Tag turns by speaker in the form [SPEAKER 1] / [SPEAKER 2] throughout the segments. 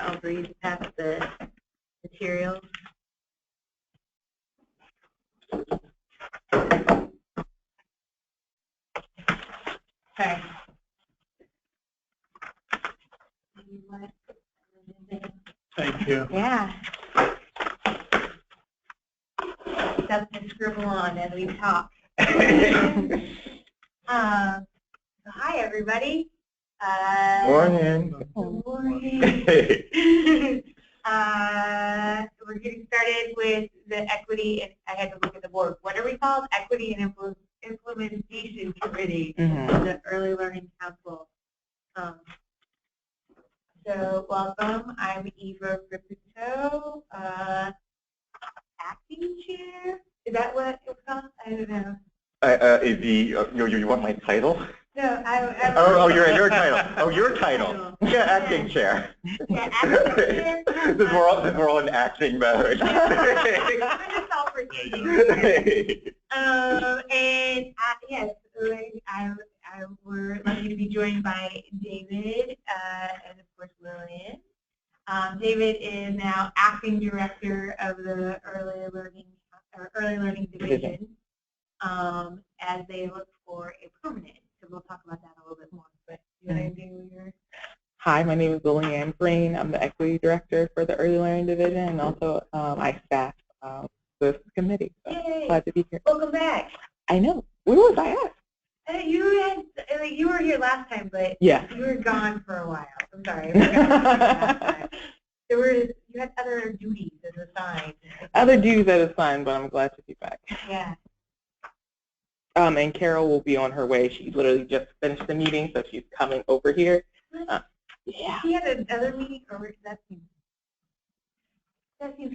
[SPEAKER 1] I'll read past the materials. Okay.
[SPEAKER 2] Thank you.
[SPEAKER 1] Yeah. Stuff to scribble on as we talk. Hi, everybody.
[SPEAKER 3] Morning.
[SPEAKER 1] Good morning. We're getting started with the equity, and I had to look at the board. What are we called? Equity and Implementation Committee, the Early Learning Council. So welcome. I'm Eva Ripito, acting chair. Is that what it's called? I don't know.
[SPEAKER 3] You want my title?
[SPEAKER 1] No,
[SPEAKER 3] Oh, you're in your title. Oh, your title. Yeah, acting chair.
[SPEAKER 1] Yeah, acting chair.
[SPEAKER 3] Since we're all in acting mode.
[SPEAKER 1] And yes, we're lucky to be joined by David and of course Lillian. David is now acting director of the Early Learning Division as they look for a permanent. So we'll talk about that a little bit more. But you want to do your...
[SPEAKER 4] Hi, my name is Lillian Green. I'm the equity director for the Early Learning Division, and also I staff this committee. So
[SPEAKER 1] Yay.
[SPEAKER 4] Glad to be here.
[SPEAKER 1] Welcome back.
[SPEAKER 4] I know. Where was I at?
[SPEAKER 1] You were here last time, but
[SPEAKER 4] yeah.
[SPEAKER 1] You were gone for a while. I'm sorry. I forgot last time. You had other duties as assigned.
[SPEAKER 4] Other duties as assigned, but I'm glad to be back.
[SPEAKER 1] Yeah.
[SPEAKER 4] And Carol will be on her way. She literally just finished the meeting, so she's coming over here. Yeah.
[SPEAKER 1] She had another meeting, or that seems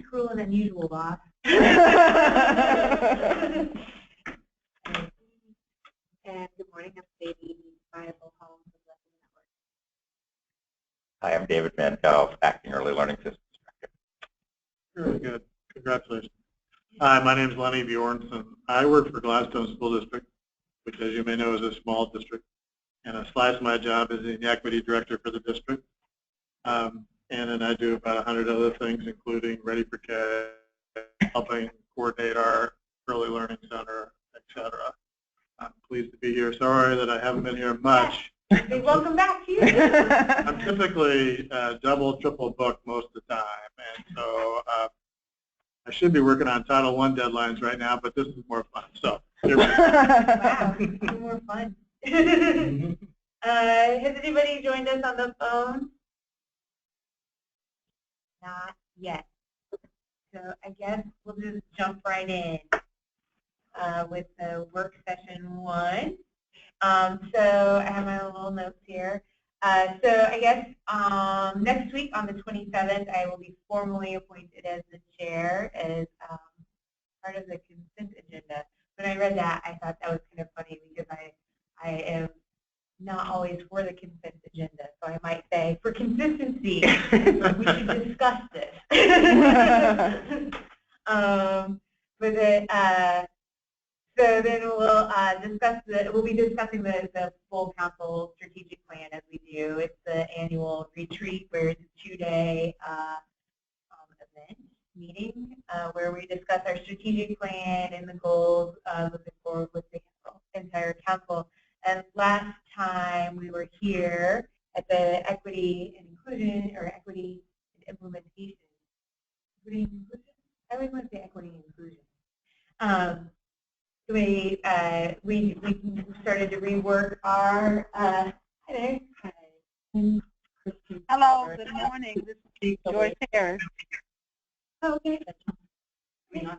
[SPEAKER 1] cruel and unusual, boss. And good morning, I'm Sadie, Viable Homes Network.
[SPEAKER 3] Hi, I'm David Mantel, acting Early Learning Systems Director.
[SPEAKER 2] Very good. Congratulations. Hi, my name is Lenny Bjornson. I work for Gladstone School District, which, as you may know, is a small district. And a slice of my job is the equity director for the district. And then I do about 100 other things, including Ready for K, helping coordinate our early learning center, etc. I'm pleased to be here. Sorry that I haven't been here much.
[SPEAKER 1] Welcome back to you.
[SPEAKER 2] I'm typically double, triple booked most of the time. And so I should be working on Title I deadlines right now, but this is more fun. So here we go.
[SPEAKER 1] Wow, more fun. Has anybody joined us on the phone? Not yet. So I guess we'll just jump right in with the work session 1. So I have my little notes here. So I guess next week on the 27th, I will be formally appointed as the chair as part of the consent agenda. When I read that, I thought that was kind of funny because I am not always for the consent agenda. So I might say, for consistency, we should discuss this. So then we'll be discussing the full council strategic plan as we do. It's the annual retreat where it's a 2-day event meeting where we discuss our strategic plan and the goals moving forward with the entire council. And last time we were here at the Equity and Inclusion, or Equity and Implementation. Equity and Inclusion? I always want to say Equity and Inclusion. We started to rework our, hi there. Hi.
[SPEAKER 5] Hello, good morning. This is Joyce Harris.
[SPEAKER 1] Okay.
[SPEAKER 5] Yeah.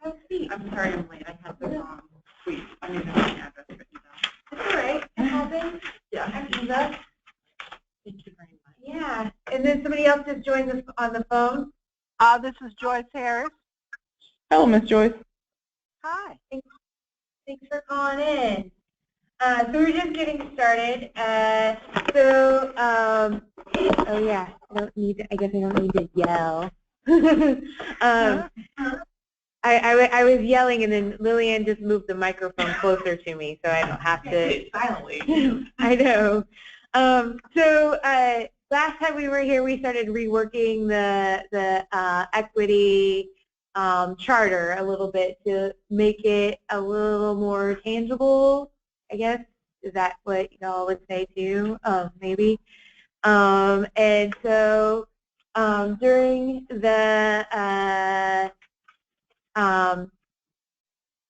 [SPEAKER 1] Oh, sweet.
[SPEAKER 5] I'm sorry I'm late. I have the wrong tweet. I didn't have my address written down.
[SPEAKER 1] That's all right. It happens.
[SPEAKER 5] Yeah.
[SPEAKER 1] I'm Eva.
[SPEAKER 5] Thank you very much.
[SPEAKER 1] Yeah. And then somebody else just joined us on the phone.
[SPEAKER 5] This is Joyce Harris.
[SPEAKER 4] Hello, Miss Joyce.
[SPEAKER 5] Hi.
[SPEAKER 1] Thanks for calling in. So we're just getting started. Oh yeah, I guess I don't need to yell. I was yelling, and then Lillian just moved the microphone closer to me, so I don't have to.
[SPEAKER 5] Silently.
[SPEAKER 1] I know. last time we were here, we started reworking the equity charter a little bit to make it a little more tangible, I guess. Is that what y'all would say too? Maybe. And so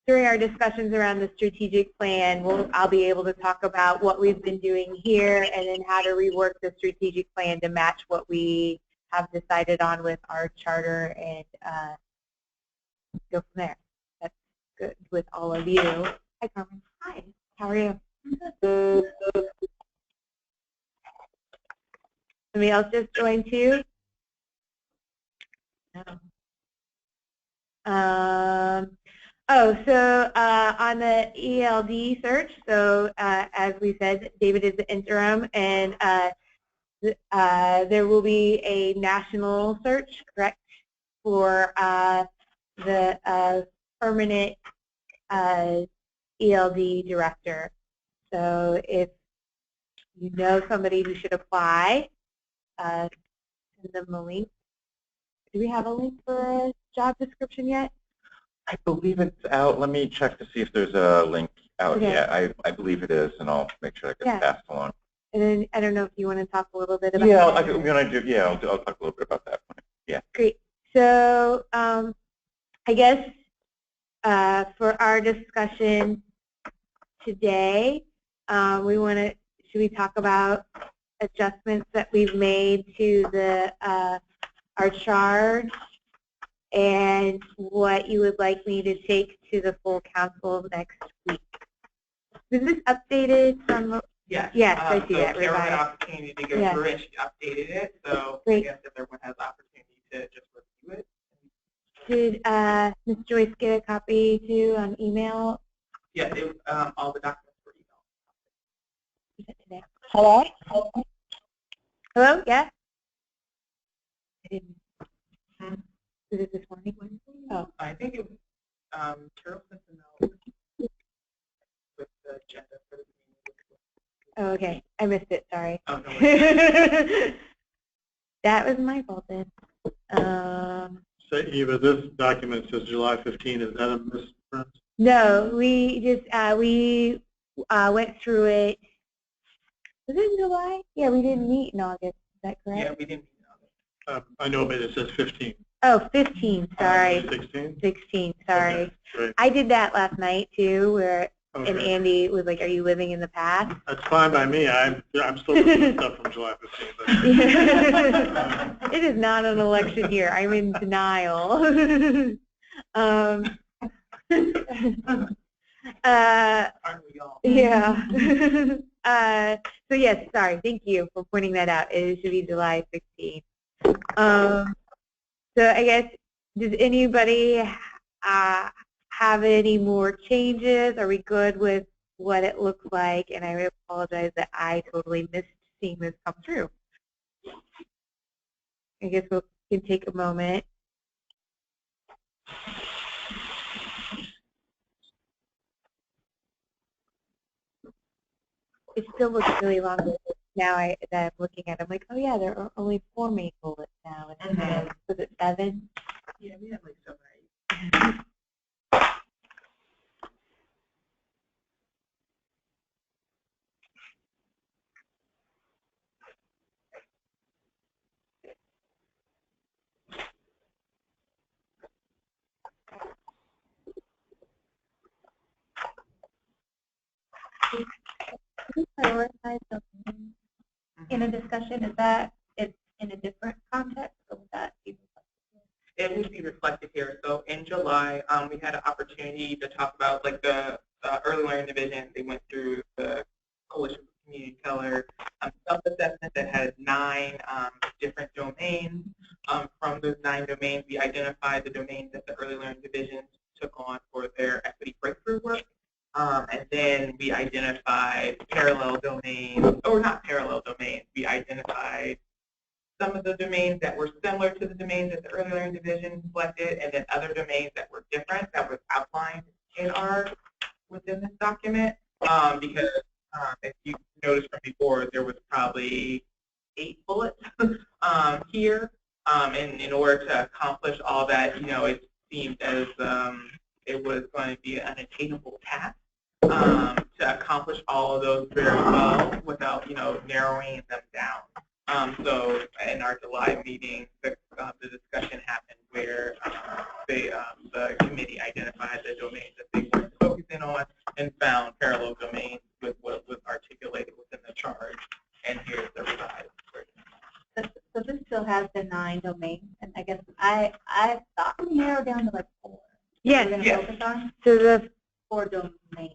[SPEAKER 1] during our discussions around the strategic plan, I'll be able to talk about what we've been doing here and then how to rework the strategic plan to match what we have decided on with our charter and go from there. That's good with all of you. Hi, Carmen. Hi. How are you? Somebody else just joined too? No. So on the ELD search, so as we said, David is the interim, and there will be a national search, correct, for the permanent ELD director. So if you know somebody who should apply, send them a link. Do we have a link for a job description yet?
[SPEAKER 3] I believe it's out. Let me check to see if there's a link out
[SPEAKER 1] Okay.
[SPEAKER 3] yet. I believe it is, and I'll make sure it gets passed along.
[SPEAKER 1] And then I don't know if you want to talk a little bit about
[SPEAKER 3] that.
[SPEAKER 1] I'll
[SPEAKER 3] talk a little bit about that one. Yeah.
[SPEAKER 1] Great. So I guess for our discussion today, should we talk about adjustments that we've made to the our charge and what you would like me to take to the full council next week? Is this updated from?
[SPEAKER 5] Yes.
[SPEAKER 1] Yes, I see
[SPEAKER 5] so
[SPEAKER 1] that.
[SPEAKER 5] Carol had
[SPEAKER 1] Revised.
[SPEAKER 5] opportunity to go through it, and she updated it. So I guess if everyone has opportunity to just review it.
[SPEAKER 1] Did Ms. Joyce get a copy too on email?
[SPEAKER 5] Yes, all the documents were emailed.
[SPEAKER 1] Today. Hello? Hello? Yeah? I didn't. Is it this morning? Oh.
[SPEAKER 5] I think it was Carol sent them out with the agenda for the meeting.
[SPEAKER 1] Oh, okay. I missed it. Sorry.
[SPEAKER 5] Oh, no worries.
[SPEAKER 1] That was my fault then.
[SPEAKER 2] So Eva, this document says July 15. Is that a misprint?
[SPEAKER 1] No, we just we went through it. Was it in July? Yeah, we didn't meet in August. Is that correct?
[SPEAKER 5] Yeah, we didn't meet in August.
[SPEAKER 2] I know, but it says 15.
[SPEAKER 1] Oh, 15. Sorry.
[SPEAKER 2] 16?
[SPEAKER 1] 16. Sorry.
[SPEAKER 2] Okay, great.
[SPEAKER 1] I did that last night too, where
[SPEAKER 2] Okay.
[SPEAKER 1] and Andy was like, "Are you living in the past?"
[SPEAKER 2] That's fine by me. I'm still doing stuff from July 15. But,
[SPEAKER 1] It is not an election year. I'm in denial.
[SPEAKER 5] Aren't we all?
[SPEAKER 1] Yeah. So yes, sorry. Thank you for pointing that out. It should be July 16th. So I guess, does anybody have any more changes? Are we good with what it looks like? And I apologize that I totally missed seeing this come through. I guess we can take a moment. It still looks really long. Now that I'm looking at it, I'm like, oh yeah, there are only 4 main bullets now. And was it 7?
[SPEAKER 5] Yeah, we have like 7 or 8.
[SPEAKER 1] Prioritize something in a discussion. Is that it's in a different context, or would that be?
[SPEAKER 5] It would be reflected here. So in July, we had an opportunity to talk about like the early learning division. They went through the Coalition for Community Color self-assessment that had 9 different domains. From those 9 domains, we identified the domains that the early learning division took on for their equity breakthrough work. And then we identified parallel domains, or not parallel domains. We identified some of the domains that were similar to the domains that the early learning division selected, and then other domains that were different that was outlined within this document. Because if you noticed from before, there was probably 8 bullets here. And in order to accomplish all that, it seemed as it was going to be an unattainable task to accomplish all of those very well without, narrowing them down. So in our July meeting, the discussion happened where the committee identified the domains that they wanted to focus in on and found parallel domains with what was articulated within the charge. And here's the revised version.
[SPEAKER 1] So this still has the 9 domains, and I guess I thought we narrowed down to like 4.
[SPEAKER 6] Yes.
[SPEAKER 1] We're going to focus on
[SPEAKER 6] So the
[SPEAKER 1] 4 domains.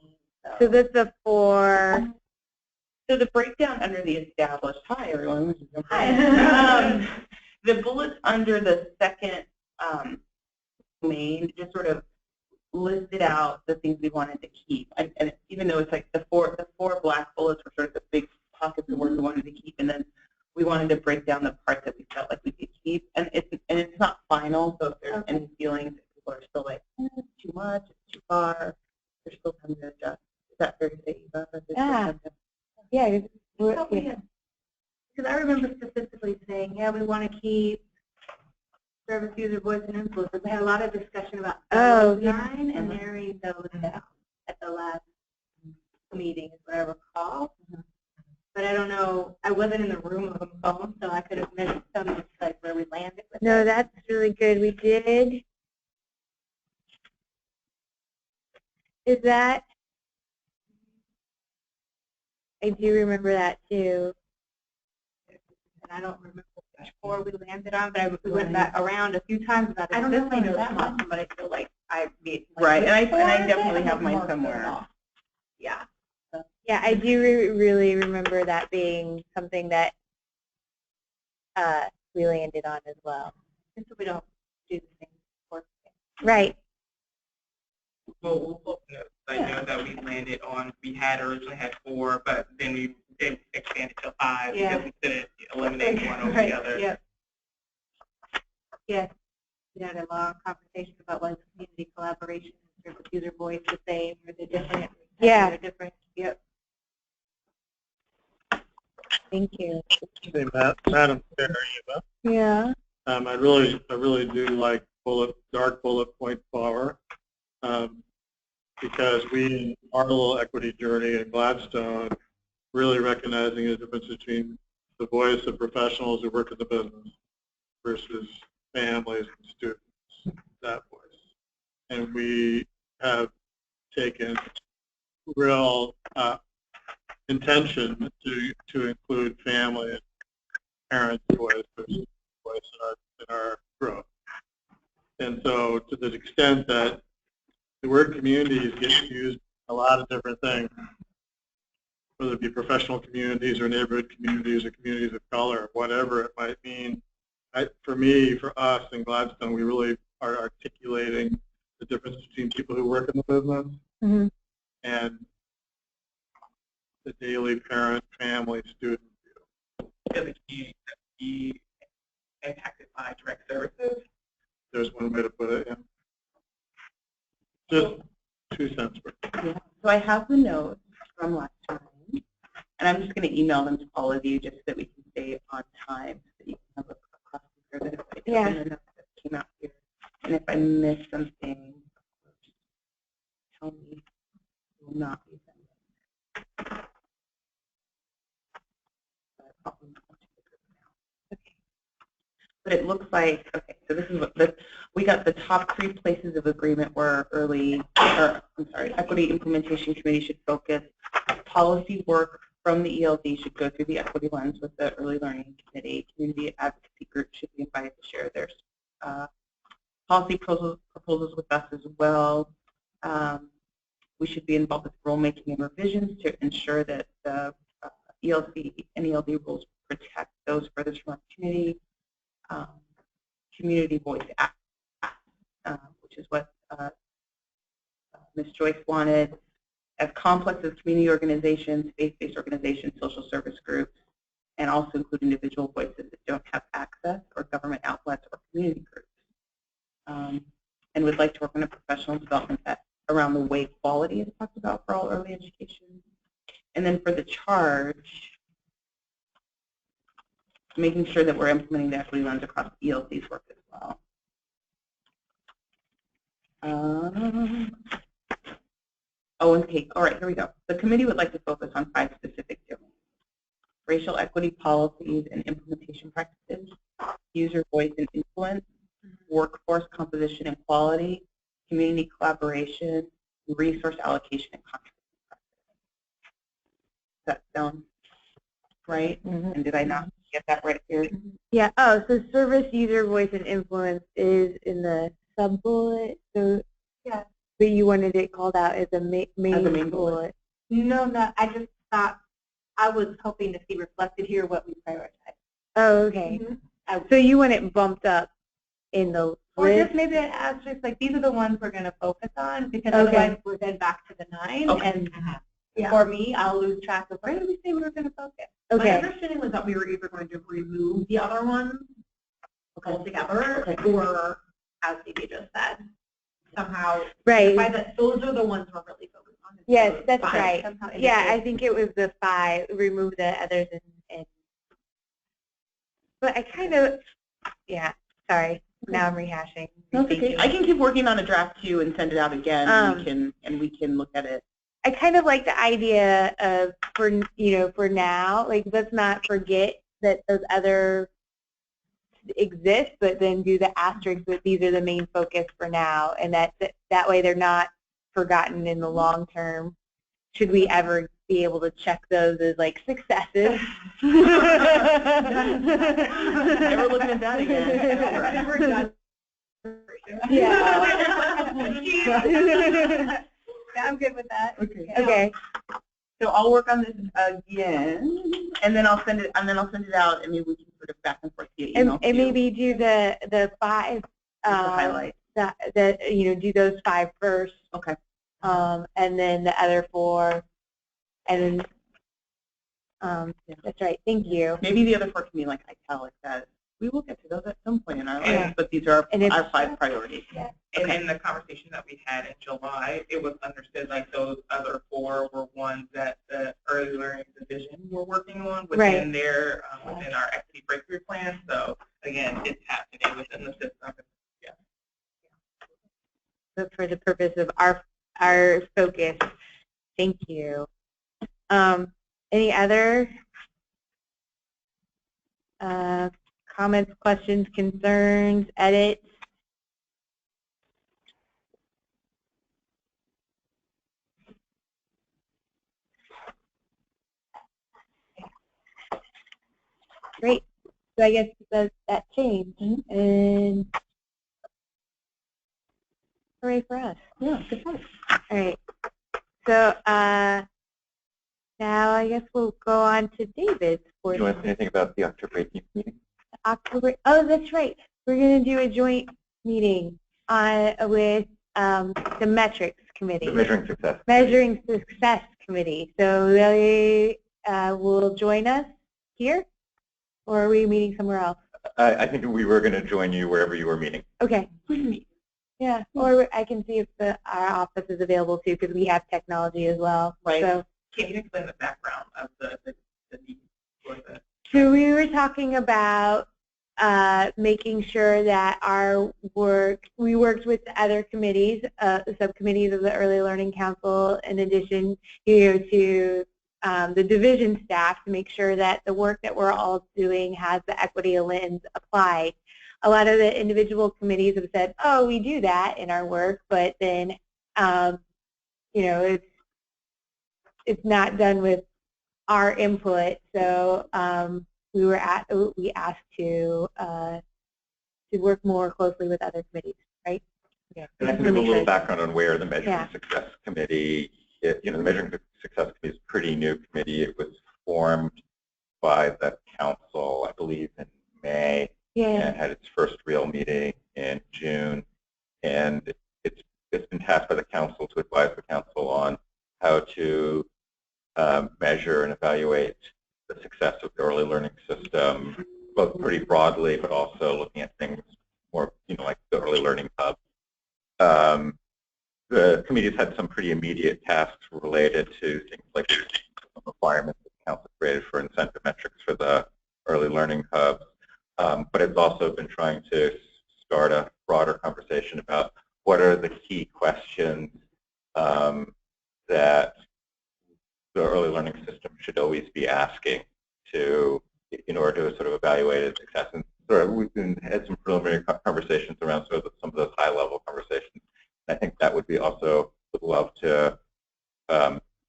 [SPEAKER 6] so that's the 4.
[SPEAKER 4] So the breakdown under the established, hi everyone.
[SPEAKER 1] Hi.
[SPEAKER 4] The bullets under the second domain just sort of listed out the things we wanted to keep, and even though it's like the four black bullets were sort of the big pockets of work we wanted to keep, and then we wanted to break down the parts that we felt like we could keep, and it's not final. So if there's any feelings that people are still like, it's too much, it's too far, there's still time to adjust. Is that fair to say, Eva?
[SPEAKER 6] Yeah.
[SPEAKER 1] Because I remember specifically saying, yeah, we want to keep service user voice and influence. We had a lot of discussion about those 9 and narrowing those down at the last meeting, is what I recall. But I don't know. I wasn't in the room of a phone, so I could have missed some of like where we landed with
[SPEAKER 6] No,
[SPEAKER 1] it.
[SPEAKER 6] that's really good. We did. Is that? I do remember that too.
[SPEAKER 1] And I don't remember which 4 we landed on, but we went back around a few times about it. I don't know that much, but I feel like I made
[SPEAKER 4] Right, and I definitely have mine somewhere.
[SPEAKER 1] Yeah.
[SPEAKER 6] Yeah, I do really remember that being something that we landed on as well.
[SPEAKER 1] Just so we don't do the same work.
[SPEAKER 6] Right.
[SPEAKER 5] We'll post notes. I know that we landed on, we had originally had 4, but then we expanded to 5 because we couldn't eliminate one over the other.
[SPEAKER 1] Yep. Yes. We had a long conversation about was community collaboration and service user voice the same or the different.
[SPEAKER 6] Yeah.
[SPEAKER 1] They're different. Yep.
[SPEAKER 6] Thank you.
[SPEAKER 2] Hey, Madam Chair, Eva.
[SPEAKER 6] Yeah.
[SPEAKER 2] I really do like dark bullet point power, because we, in our little equity journey in Gladstone, really recognizing the difference between the voice of professionals who work in the business versus families and students, that voice. And we have taken real intention to include family and parents' voice in our growth. And so to the extent that the word communities gets used a lot of different things, whether it be professional communities or neighborhood communities or communities of color, whatever it might mean. For me, for us in Gladstone, we really are articulating the difference between people who work in the business and the daily parent, family, student view.
[SPEAKER 5] The key impacted by direct services.
[SPEAKER 2] There's one way to put it, yeah. Just 2 cents worth.
[SPEAKER 4] Yeah. So I have the notes from last time, and I'm just going to email them to all of you just so that we can stay on time, so that you can have a cross compare that if I the notes that came out here. And if I miss something, tell me. It will not be sent. Okay. But it looks like, okay, so this is what we got. The top 3 places of agreement were Equity Implementation Committee should focus. Policy work from the ELD should go through the equity lens with the Early Learning Committee. Community advocacy groups should be invited to share their policy proposals with us as well. We should be involved with rulemaking and revisions to ensure that the ELC and ELD rules protect those furthest from our community. Community Voice Act, which is what Ms. Joyce wanted. As complex as community organizations, faith-based organizations, social service groups, and also include individual voices that don't have access, or government outlets or community groups. And would like to work on a professional development around the way quality is talked about for all early education. And then for the charge, making sure that we're implementing the equity lens across ELC's work as well. Okay, all right, here we go. The committee would like to focus on 5 specific domains: racial equity policies and implementation practices, user voice and influence, workforce composition and quality, community collaboration, resource allocation and contribution practices. Does that sound right? And did I not get that right here?
[SPEAKER 6] Yeah. Oh, so service, user voice, and influence is in the sub-bullet. So
[SPEAKER 1] Yeah.
[SPEAKER 6] but you wanted it called out as a main bullet.
[SPEAKER 1] No, I just thought I was hoping to see reflected here what we prioritize.
[SPEAKER 6] Oh, okay. So you want it bumped up in the
[SPEAKER 1] Or
[SPEAKER 6] list?
[SPEAKER 1] just maybe an asterisk, like these are the ones we're going to focus on, because
[SPEAKER 6] Okay.
[SPEAKER 1] otherwise we're then back to the 9.
[SPEAKER 4] Okay.
[SPEAKER 1] And for me, I'll lose track of where did we say we were going to focus.
[SPEAKER 6] Okay.
[SPEAKER 1] My understanding was that we were either going to remove the other ones altogether, or as Stevie just said, somehow.
[SPEAKER 6] Right.
[SPEAKER 1] Those are the ones we're really focused on.
[SPEAKER 6] Yes, that's
[SPEAKER 1] Five.
[SPEAKER 6] right.
[SPEAKER 1] Somehow
[SPEAKER 6] Yeah, I
[SPEAKER 1] indicate.
[SPEAKER 6] think it was the 5. Remove the others and. But I kind of, yeah. Sorry. Now I'm rehashing.
[SPEAKER 4] That's okay. I can keep working on a draft too and send it out again, and we can look at it.
[SPEAKER 6] I kind of like the idea of for now, like let's not forget that those other exist, but then do the asterisk that these are the main focus for now, and that way they're not forgotten in the long term. Should we ever be able to check those as like successes?
[SPEAKER 4] Never looking at that again.
[SPEAKER 1] Never done.
[SPEAKER 6] Yeah.
[SPEAKER 1] Yeah, I'm good with that.
[SPEAKER 4] Okay.
[SPEAKER 6] Okay.
[SPEAKER 4] So I'll work on this again, and then I'll send it. And then I'll send it out, and maybe we can sort of back and forth via email.
[SPEAKER 6] And maybe do the 5
[SPEAKER 4] highlight.
[SPEAKER 6] Do those 5 first.
[SPEAKER 4] Okay.
[SPEAKER 6] And then the other 4, and then that's right. Thank you.
[SPEAKER 4] Maybe the other 4 can be like italic. That we will get to those at some point in our lives,
[SPEAKER 6] Yeah.
[SPEAKER 4] but these are
[SPEAKER 6] And
[SPEAKER 4] our 5 priorities.
[SPEAKER 1] Yeah.
[SPEAKER 5] And in the conversation that we had in July, it was understood like those other 4 were ones that the early learning division were working on within their within our equity breakthrough plan. So again, it's happening within the system. Yeah.
[SPEAKER 6] But for the purpose of our focus, thank you. Any other comments, questions, concerns, edits? Great. So I guess that changed, and hooray for us.
[SPEAKER 4] Yeah. Good point.
[SPEAKER 6] All right. So now I guess we'll go on to David's
[SPEAKER 3] Do
[SPEAKER 6] portion.
[SPEAKER 3] you want to say anything about the October 18th meeting?
[SPEAKER 6] October. Oh, that's right. We're going to do a joint meeting with the metrics committee.
[SPEAKER 3] The Measuring Success.
[SPEAKER 6] Measuring Success Committee. So they will join us here, or are we meeting somewhere else?
[SPEAKER 3] I think we were going to join you wherever you were meeting.
[SPEAKER 6] Okay. Yeah, or I can see if our office is available too, because we have technology as well.
[SPEAKER 4] Right.
[SPEAKER 6] So,
[SPEAKER 5] Can you explain the background of the meeting for the?
[SPEAKER 6] so we were talking about making sure that we worked with the other committees, the subcommittees of the Early Learning Council, in addition to the division staff, to make sure that the work that we're all doing has the equity lens applied. A lot of the individual committees have said, oh, we do that in our work, but then, it's not done with our input. So we asked to work more closely with other committees, right? Okay.
[SPEAKER 3] And I can give a little background on where the Measuring Success Committee, the Measuring Success Committee is a pretty new committee. It was formed by the council, I believe, in May.
[SPEAKER 6] Yeah.
[SPEAKER 3] And had its first real meeting in June, and it's been tasked by the council to advise the council on how to measure and evaluate the success of the early learning system, both pretty broadly, but also looking at things more, like the early learning hub. The committee's had some pretty immediate tasks related to things like requirements that the council created for incentive metrics for the early learning learning hubs, but it's also been trying to start a broader conversation about what are the key questions that the early learning system should always be asking in order to sort of evaluate its success. And sort of we've had some preliminary conversations around sort of some of those high-level conversations. And I think that would would love to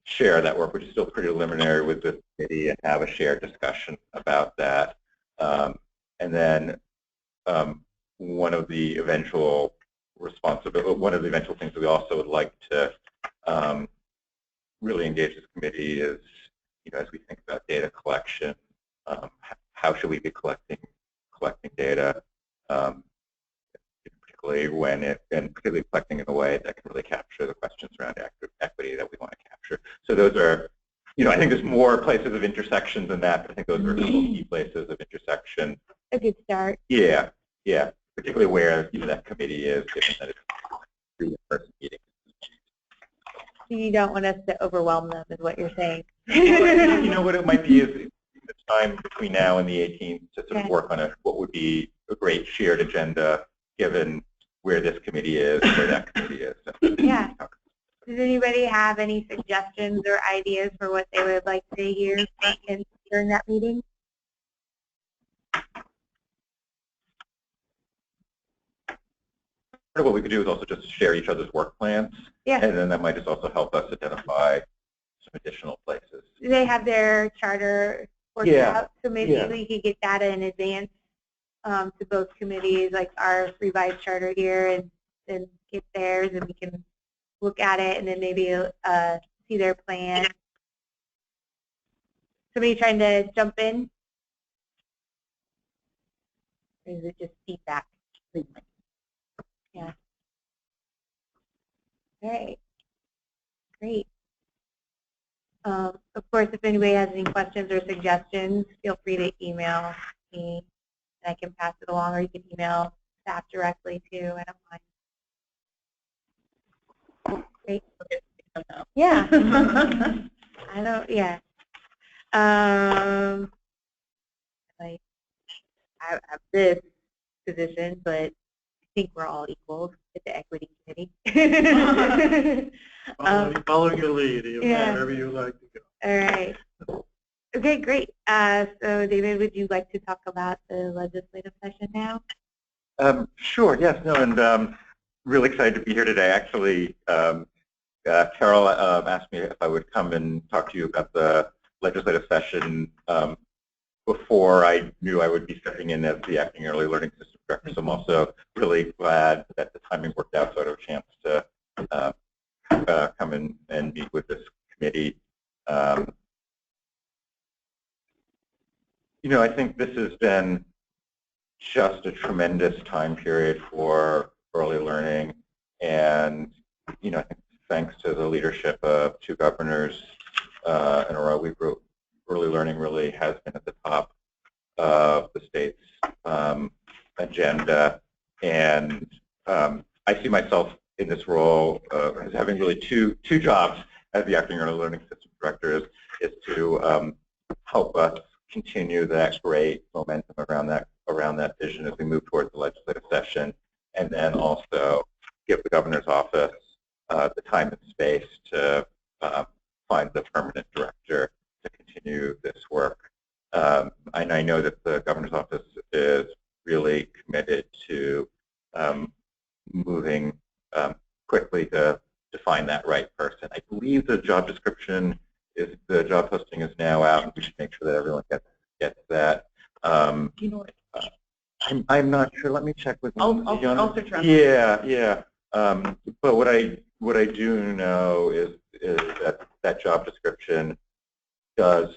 [SPEAKER 3] share that work, which is still pretty preliminary with this committee, and have a shared discussion about that. And then one of the eventual things that we also would like to really engage this committee is, as we think about data collection, how should we be collecting data, particularly collecting in a way that can really capture the questions around equity that we want to capture. So those are, I think there's more places of intersection than that, but I think those are a couple key places of intersection.
[SPEAKER 6] A good start.
[SPEAKER 3] Yeah, particularly where that committee is, given that it's in-person meetings.
[SPEAKER 6] You don't want us to overwhelm them, is what you're saying.
[SPEAKER 3] What it might be is the time between now and the 18th to sort of work on what would be a great shared agenda, given where this committee is, and where that committee is.
[SPEAKER 6] Yeah. Does anybody have any suggestions or ideas for what they would like to hear during that meeting?
[SPEAKER 3] Part of what we could do is also just share each other's work plans.
[SPEAKER 6] Yeah.
[SPEAKER 3] And then that might just also help us identify some additional places.
[SPEAKER 6] Do they have their charter worked out? So maybe we could get data in advance to both committees, like our revised charter here, and then get theirs, and we can look at it and then maybe see their plan. Somebody trying to jump in? Or is it just feedback? Yeah. All right. Great. Of course, if anybody has any questions or suggestions, feel free to email me, and I can pass it along, or you can email staff directly too. I don't mind. Great. Yeah. Yeah. I have this position, but I think we're all equals at the equity committee.
[SPEAKER 2] Following your lead, wherever you like to go.
[SPEAKER 6] All right. Okay, great. So, David, would you like to talk about the legislative session now?
[SPEAKER 3] Sure. Yes. No. And really excited to be here today. Actually, Carol asked me if I would come and talk to you about the legislative session before I knew I would be stepping in as the acting early learning system director. So I'm also really glad that the timing worked out, so I had a chance to come in and meet with this committee. I think this has been just a tremendous time period for early learning, and I think thanks to the leadership of two governors in a row, early learning really has been at the top of the state's agenda, and I see myself in this role as having really two jobs as the acting early learning system director, is to help us continue that great momentum around that vision as we move towards the legislative session, and then also give the governor's office the time and space to find the permanent director to continue this work. And I know that the governor's office is really committed to moving quickly to find that right person. I believe the job description the job posting is now out, and we should make sure that everyone gets that.
[SPEAKER 4] Do you know what?
[SPEAKER 3] I'm not sure. Let me check with.
[SPEAKER 4] I'll search around.
[SPEAKER 3] Yeah. But what I do know is that job description does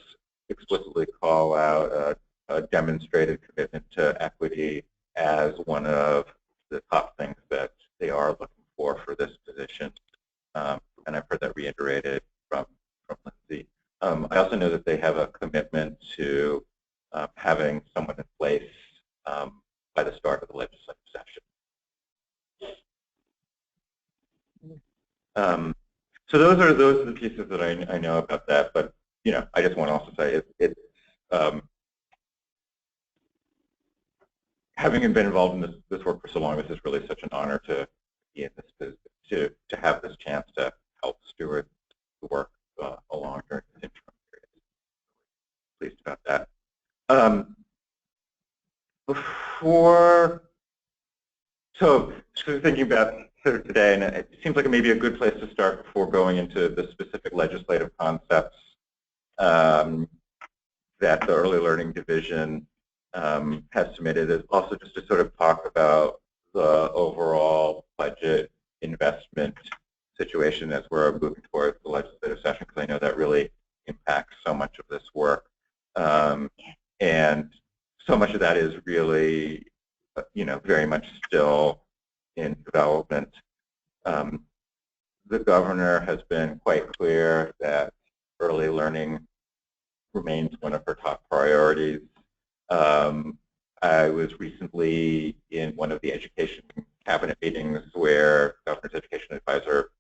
[SPEAKER 3] explicitly call out a demonstrated commitment to equity as one of the top things that they are looking for this position, and I've heard that reiterated from Lindsay. I also know that they have a commitment to having someone in place by the start of the legislative session. So those are the pieces that I know about that. But I just want to also say it's having been involved in this work for so long, this is really such an honor to be in this position, to have this chance to help steward the work along during this interim period. Pleased about that. So thinking about today, and it seems like it may be a good place to start before going into the specific legislative concepts that the Early Learning Division has submitted, is also just to sort of talk about the overall budget investment situation as we're moving towards the legislative session, because I know that really impacts so much of this work. And so much of that is really, very much still in development. The governor has been quite clear that early learning remains one of her top priorities. I was recently in one of the education cabinet meetings where the governor's education advisor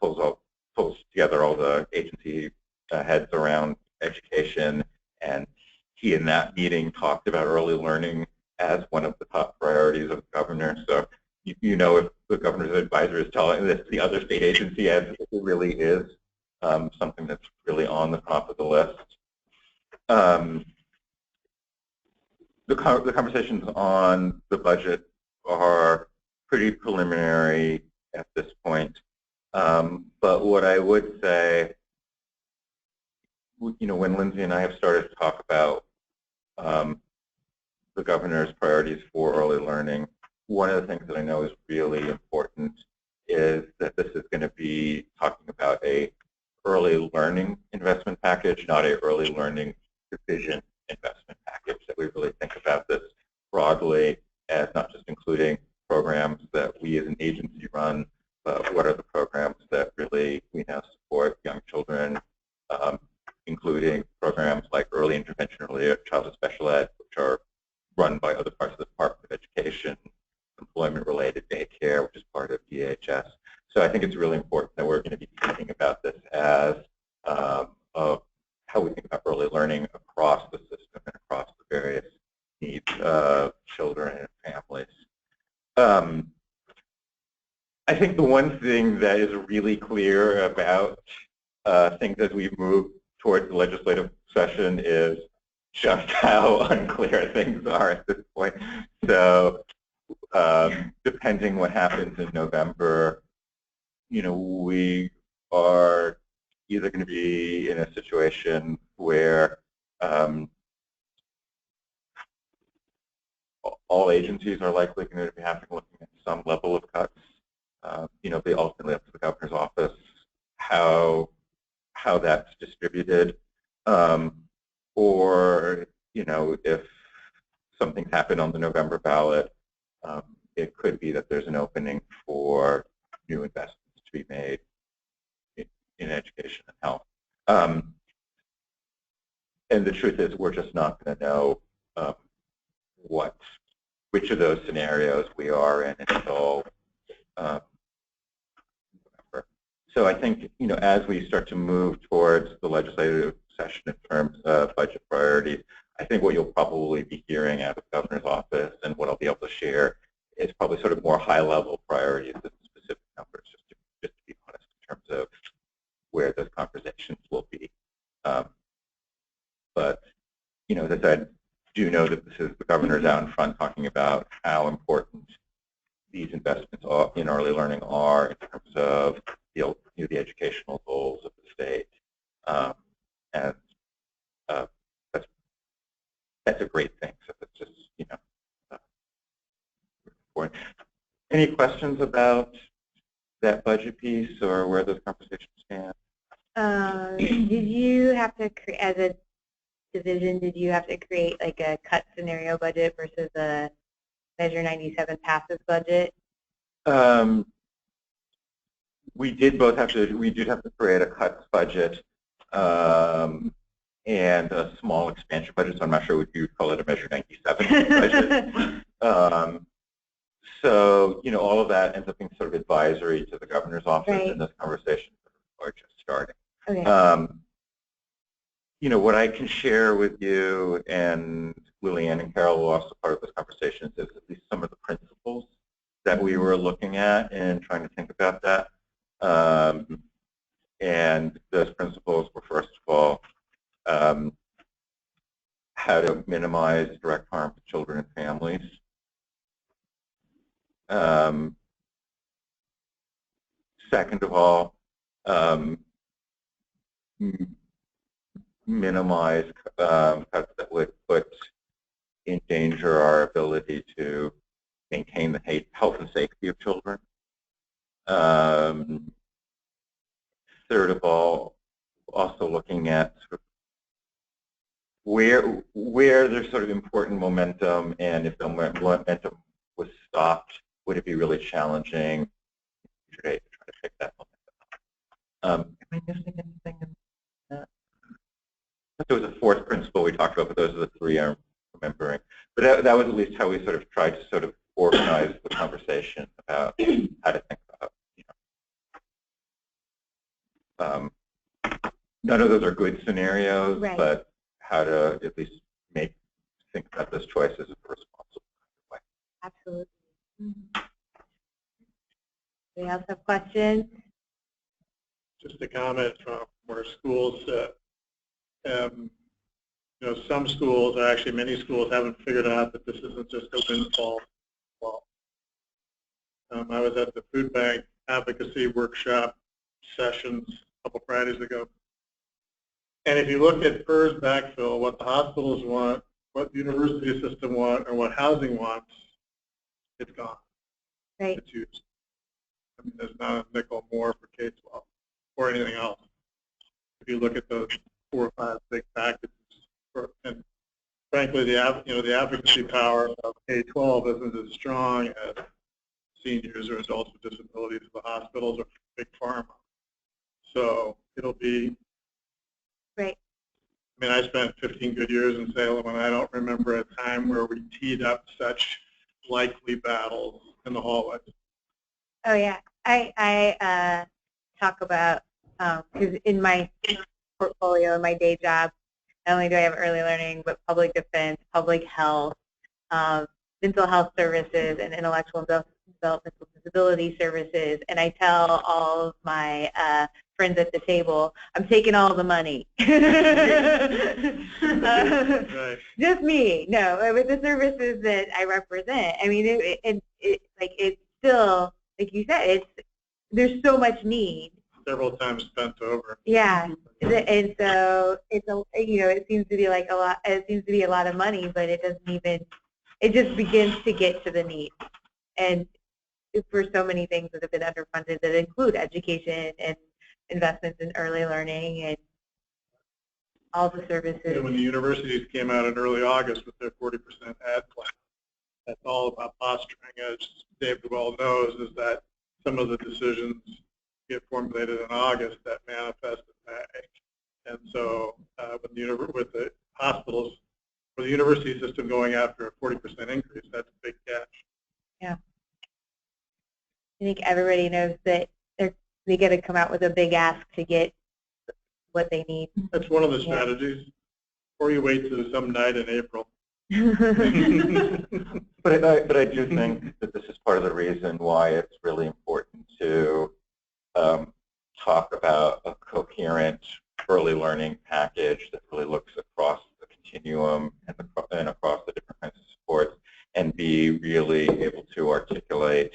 [SPEAKER 3] pulls together all the agency heads around education, and he in that meeting talked about early learning as one of the top priorities of the governor. So if the governor's advisor is telling this, the other state agency heads, it really is something that's really on the top of the list. The conversations on the budget are pretty preliminary at this point. But what I would say, when Lindsay and I have started to talk about the governor's priorities for early learning, one of the things that I know is really important is that this is going to be talking about a early learning investment package, not a early learning division investment package, that we really think about this broadly as not just including programs that we as an agency run, but what are the programs that really we now support young children, including programs like early intervention, early childhood special ed, which are run by other parts of the Department of Education, employment-related daycare, which is part of DHS. So I think it's really important that we're going to be thinking about this as how we think about early learning across the system and across the various needs of children and families. I think the one thing that is really clear about things as we move towards the legislative session is just how unclear things are at this point. So depending what happens in November, we are either going to be in a situation where all agencies are likely going to be having looking at some level of cuts. They ultimately up to the governor's office how that's distributed, or if something's happened on the November ballot, it could be that there's an opening for new investments to be made in education and health. And the truth is, we're just not going to know which of those scenarios we are in until November. So I think, as we start to move towards the legislative session in terms of budget priorities, I think what you'll probably be hearing out of the governor's office and what I'll be able to share is probably sort of more high-level priorities than specific numbers, just to be honest, in terms of where those conversations will be. But, as I said, do know that this is the governor's out in front talking about how important these investments in early learning are in terms of the educational goals of the state. And that's a great thing. So it's just, important. Any questions about that budget piece or where those conversations stand?
[SPEAKER 6] Did you have to create, as a division, did you have to create like a cut scenario budget versus a Measure 97 passes budget?
[SPEAKER 3] We did have to create a cuts budget and a small expansion budget, so I'm not sure what you'd call it, a Measure 97 budget. So, all of that ends up being sort of advisory to the governor's office, right, and those conversations are just starting. Okay. What I can share with you, and Lillian and Carol were also part of those conversations, is that looking at and trying to think about that. And those principles were, first of all, how to minimize direct harm to children and families. Second of all, minimize cuts that would put in danger our ability to maintain the health and safety of children. Third of all, also looking at sort of where there's sort of important momentum, and if the momentum was stopped, would it be really challenging today to try to pick that momentum up? Am I missing anything in that? There was a fourth principle we talked about, but those are the three I'm remembering. But that was at least how we sort of tried to sort of organize the conversation about how to think about, you know. None of those are good scenarios, right, but how to at least think about those choices in a responsible way.
[SPEAKER 6] Absolutely. Anybody else have questions?
[SPEAKER 2] Just a comment from where schools, you know, some schools, or actually many schools, haven't figured out that this isn't just a windfall. I was at the food bank advocacy workshop sessions a couple Fridays ago. And if you look at PERS backfill, what the hospitals want, what the university system want, or what housing wants, it's gone.
[SPEAKER 6] Right.
[SPEAKER 2] It's used. I mean, there's not a nickel more for K-12 or anything else. If you look at those 4 or 5 big packages, and frankly, the advocacy power of K-12 isn't as strong as seniors or adults with disabilities, the hospitals or big pharma. So it'll be.
[SPEAKER 6] Right.
[SPEAKER 2] I mean, I spent 15 good years in Salem, and I don't remember a time where we teed up such likely battles in the hallways.
[SPEAKER 6] Oh yeah, I talk about because in my portfolio, in my day job, not only do I have early learning, but public defense, public health, mental health services, and intellectual and developmental disability services. And I tell all of my friends at the table, I'm taking all the money.
[SPEAKER 2] Right.
[SPEAKER 6] Just me, no, with the services that I represent. I mean, it's still, like you said, there's so much need.
[SPEAKER 2] Several times spent over.
[SPEAKER 6] Yeah, and so it's it seems to be like a lot. It seems to be a lot of money, but it doesn't even. It just begins to get to the need, and for so many things that have been underfunded that include education and investments in early learning and all the services.
[SPEAKER 2] And when the universities came out in early August with their 40% ad plan, that's all about posturing. As David well knows, is that some of the decisions get formulated in August that manifest in May. And so with the hospitals, for the university system going after a 40% increase, that's a big catch.
[SPEAKER 6] Yeah. I think everybody knows that they got to come out with a big ask to get what they need.
[SPEAKER 2] That's one of the strategies. Or you wait till some night in April.
[SPEAKER 3] But I do think that this is part of the reason why it's really important to talk about a coherent early learning package that really looks across the continuum and across the different kinds of supports, and be really able to articulate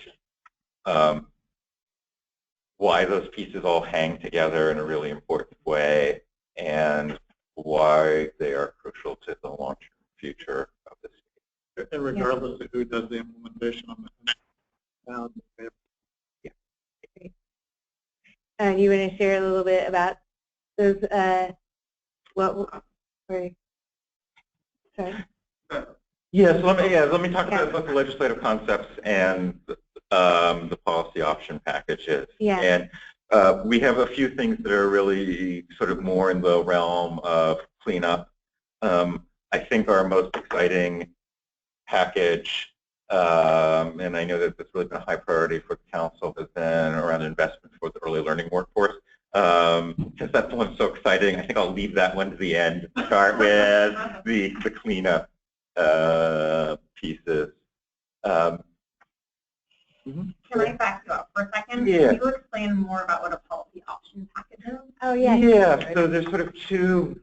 [SPEAKER 3] why those pieces all hang together in a really important way, and why they are crucial to the long-term future of this.
[SPEAKER 2] And regardless of who does the implementation on the ground.
[SPEAKER 6] Yeah. You want to share a little bit about those? Sorry.
[SPEAKER 3] Yes, let me talk about the legislative concepts and the policy option packages.
[SPEAKER 6] Yeah.
[SPEAKER 3] And we have a few things that are really sort of more in the realm of cleanup. I think our most exciting package, and I know that it's really been a high priority for the council, has been around investment for the early learning workforce. Since that one's so exciting, I think I'll leave that one to the end. Start with the cleanup pieces.
[SPEAKER 1] Can I back you up for a second?
[SPEAKER 3] Yeah.
[SPEAKER 1] Can you explain more about what a policy option package is?
[SPEAKER 6] Oh, yeah.
[SPEAKER 3] Yeah, so there's sort of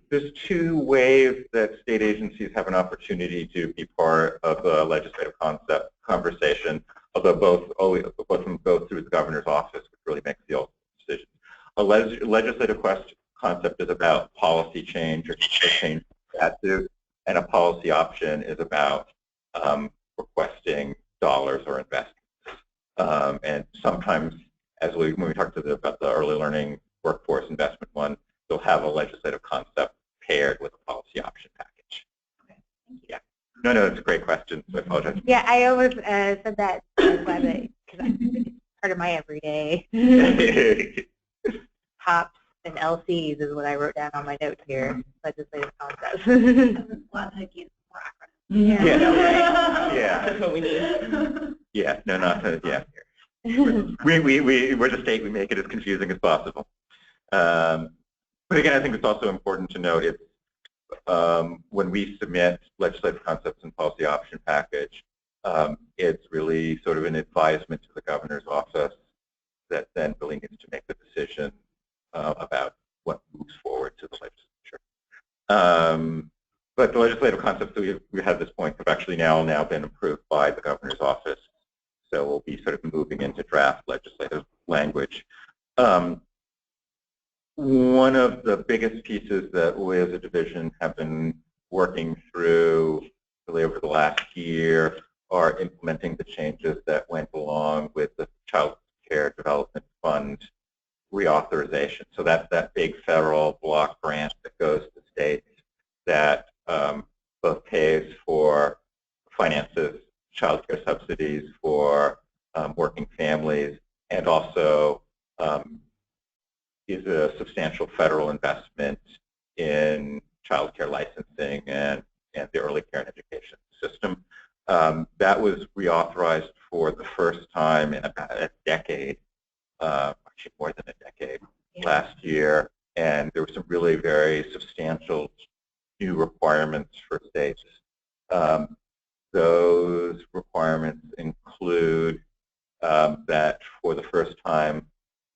[SPEAKER 3] there's two ways that state agencies have an opportunity to be part of the legislative conversation, although both of them go through the governor's office, which really makes the ultimate decision. A legislative concept is about policy change or change statute, and a policy option is about requesting dollars or investments. And sometimes, when we talk about the early learning workforce investment one, you'll have a legislative concept paired with a policy option package.
[SPEAKER 1] Okay, thank you.
[SPEAKER 3] Yeah. No, it's a great question, so I apologize.
[SPEAKER 6] Yeah, I almost said that because it's part of my everyday. Hops and LCs is what I wrote down on my notes here, legislative concepts.
[SPEAKER 1] Lots of ideas, more acronyms.
[SPEAKER 3] Yeah.
[SPEAKER 4] That's what we need.
[SPEAKER 3] Yeah, no, not to, yeah. We're the state, we make it as confusing as possible. But again, I think it's also important to note when we submit legislative concepts and policy option package, it's really sort of an advisement to the governor's office that then really needs to make the decision about what moves forward to the legislature. But the legislative concepts that we have at this point have actually now been approved by the governor's office. So we'll be sort of moving into draft legislative language. One of the biggest pieces that we as a division have been working through really over the last year are implementing the changes that went along with the Child Care Development Fund reauthorization. So that's that big federal block grant that goes to states that both pays for finances, child care subsidies for working families, and also is a substantial federal investment in child care licensing and the early care and education system. That was reauthorized for the first time in about a decade, actually more than a decade, last year, and there were some really very substantial new requirements for states. Those requirements include that for the first time,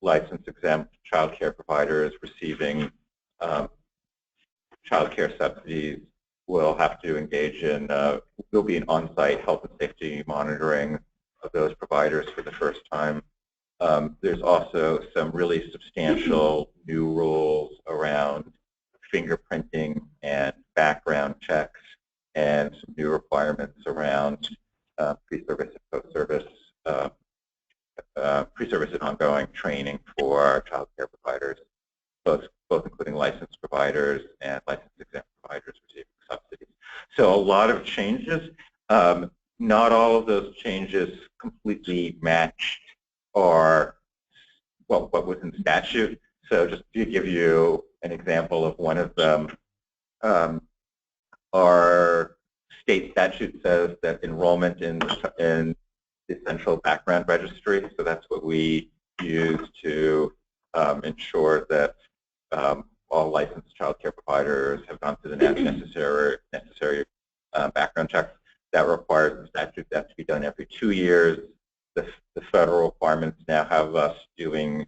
[SPEAKER 3] license-exempt child care providers receiving child care subsidies will have to engage in, will be an on-site health and safety monitoring of those providers for the first time. There's also some really substantial new rules around fingerprinting and background checks, and some new requirements around pre-service and post-service, pre-service and ongoing training for child care providers, both including licensed providers and license-exempt providers receiving subsidies. So a lot of changes. Not all of those changes completely matched what was in statute. So just to give you an example of one of them, our state statute says that enrollment in the Central Background Registry, so that's what we use to ensure that all licensed child care providers have gone through the necessary background checks. That requires the statute that to be done every 2 years. The federal requirements now have us doing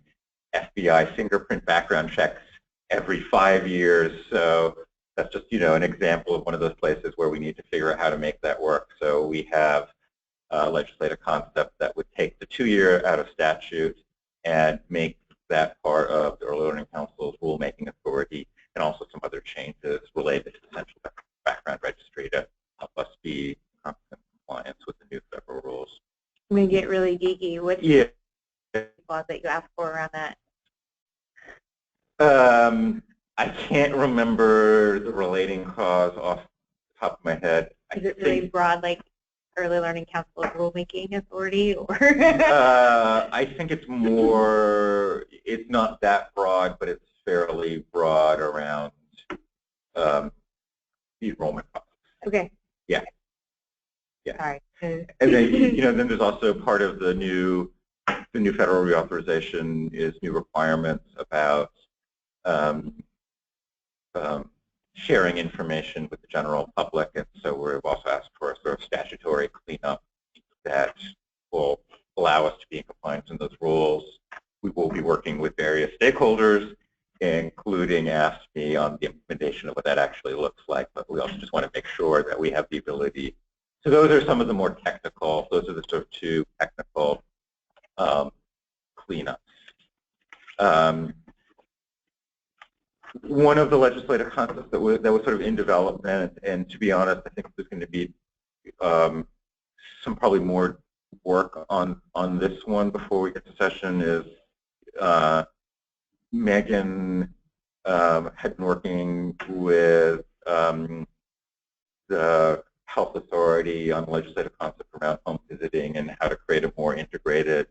[SPEAKER 3] FBI fingerprint background checks every 5 years. So that's just, an example of one of those places where we need to figure out how to make that work. So we have a legislative concept that would take the 2-year out of statute and make that part of the Early Learning Council's rulemaking authority, and also some other changes related to the Central Background Registry to help us be in compliance with the new federal rules.
[SPEAKER 6] I'm going to get really geeky. What's the laws that you asked for around that?
[SPEAKER 3] I can't remember the relating cause off the top of my head.
[SPEAKER 6] Is it really broad, like Early Learning Council rulemaking authority, or?
[SPEAKER 3] I think it's more, it's not that broad, but it's fairly broad around the enrollment process.
[SPEAKER 6] Okay.
[SPEAKER 3] Yeah.
[SPEAKER 6] Sorry.
[SPEAKER 3] And then, then there's also part of the new federal reauthorization is new requirements about sharing information with the general public, and so we've also asked for a sort of statutory cleanup that will allow us stakeholders, including AFSCME, on the implementation of what that actually looks like. But we also just want to make sure that we have the ability. So those are some of the more technical. Those are the sort of two technical cleanups. One of the legislative concepts that was sort of in development, and to be honest, I think there's going to be some probably more work on this one before we get to session, is Megan had been working with the Health Authority on the legislative concept around home visiting and how to create a more integrated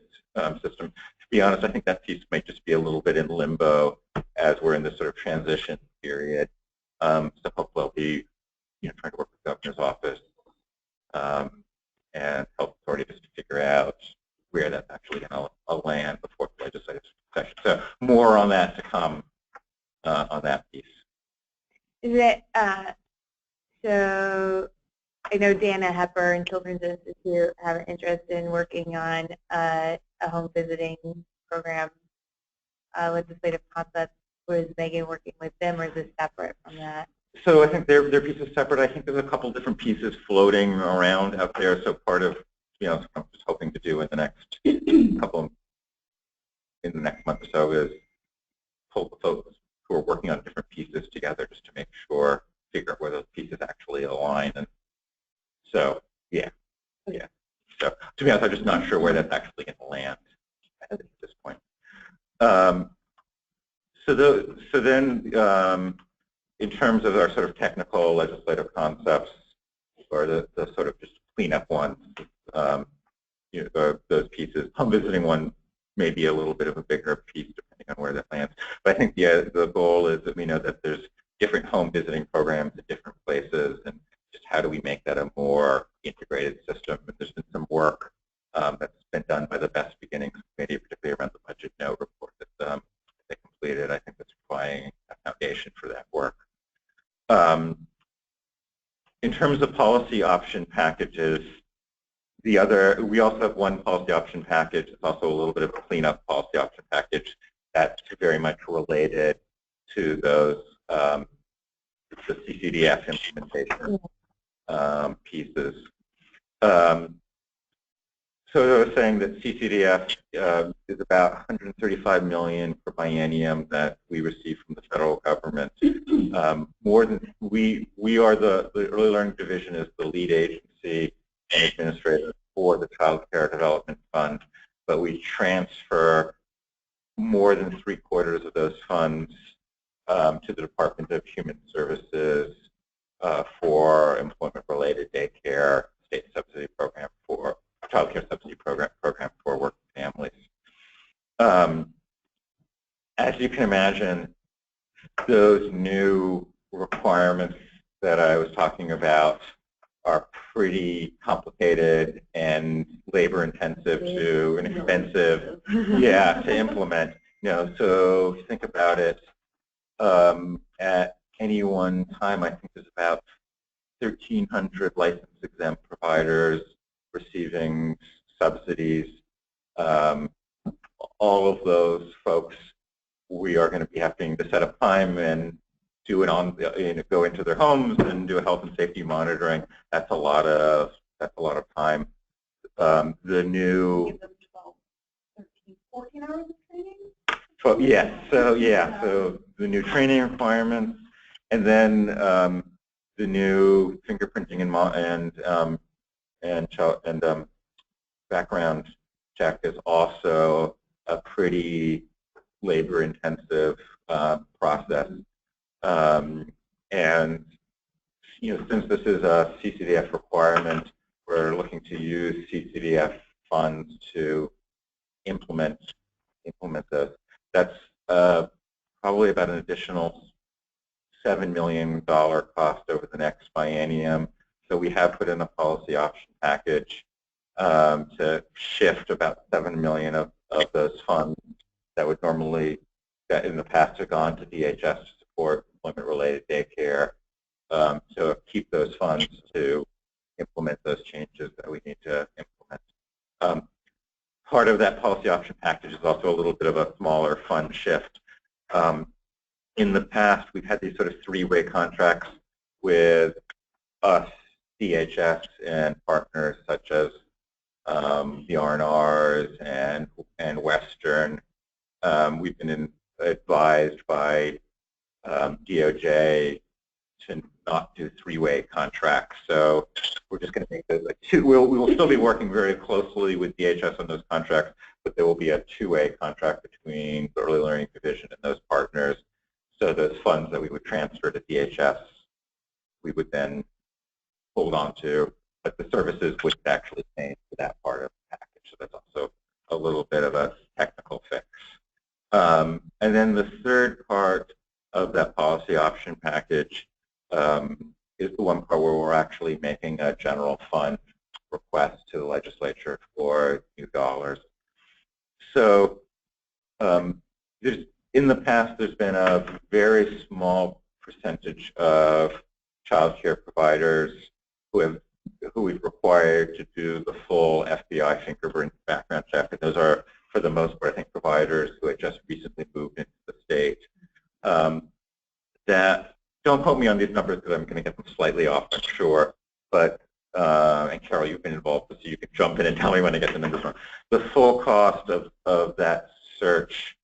[SPEAKER 3] system. To be honest, I think that piece might just be a little bit in limbo as we're in this sort of transition period. So hopefully I'll be trying to work with the governor's office and Health Authority just to figure out where that's actually going to land before the legislative session. So more on that to come on that piece.
[SPEAKER 6] Is it, so I know Dana Hepper and Children's Institute have an interest in working on a home visiting program, legislative concept. Was Megan working with them, or is this separate from that?
[SPEAKER 3] So I think their piece is separate. I think there's a couple different pieces floating around out there. So part of, I'm just hoping to do in the next month or so is pull the folks who are working on different pieces together just to make sure, figure out where those pieces actually align. And so, yeah. So to be honest, I'm just not sure where that's actually going to land at this point. So then, in terms of our sort of technical legislative concepts, or the sort of just cleanup ones, those pieces, home visiting one may be a little bit of a bigger piece depending on where that lands. But I think the goal is that we know that there's different home visiting programs at different places, and just how do we make that a more integrated system. And there's been some work that's been done by the Best Beginnings Committee, particularly around the budget note report that they completed. I think that's providing a foundation for that work. In terms of policy option packages, we also have one policy option package. It's also a little bit of a cleanup policy option package that's very much related to those the CCDF implementation pieces. So I was saying that CCDF is about $135 million per biennium that we receive from the federal government. More than we are the Early Learning Division is the lead agency and administrator for the Child Care Development Fund, but we transfer more than 3/4 of those funds to the Department of Human Services for employment-related daycare, state subsidy program for child care subsidy program for working families. As you can imagine, those new requirements that I was talking about are pretty complicated and labor-intensive and expensive, to implement. So if you think about it, at any one time, I think there's about 1,300 license-exempt providers receiving subsidies. All of those folks, we are going to be having to set up time and do it go into their homes and do a health and safety monitoring. That's a lot of time. The new
[SPEAKER 1] 14 hours of training?
[SPEAKER 3] so the new training requirements, and then the new fingerprinting and background check is also a pretty labor-intensive process. And since this is a CCDF requirement, we're looking to use CCDF funds to implement this. That's probably about an additional $7 million cost over the next biennium. So we have put in a policy option package to shift about $7 million of those funds that would normally, that in the past have gone to DHS to support employment-related daycare, to keep those funds to implement those changes that we need to implement. Part of that policy option package is also a little bit of a smaller fund shift. In the past, we've had these sort of three-way contracts with us, DHS, and partners such as the R&Rs and Western. We've been advised by DOJ to not do three-way contracts. So we're just going to make those like two. We will still be working very closely with DHS on those contracts, but there will be a two-way contract between the Early Learning Division and those partners. So those funds that we would transfer to DHS, we would then hold on to, but the services would actually pay for that part of the package. So that's also a little bit of a technical fix. And then the third part of that policy option package is the one part where we're actually making a general fund request to the legislature for new dollars. So in the past, there's been a very small percentage of child care providers who we've required to do the full FBI fingerprint background check. And those are, for the most part, I think, providers who had just recently moved into the state. That, don't quote me on these numbers because I'm going to get them slightly off, I'm sure. But, and Carol, you've been involved, so you can jump in and tell me when I get the numbers wrong. The full cost of that search,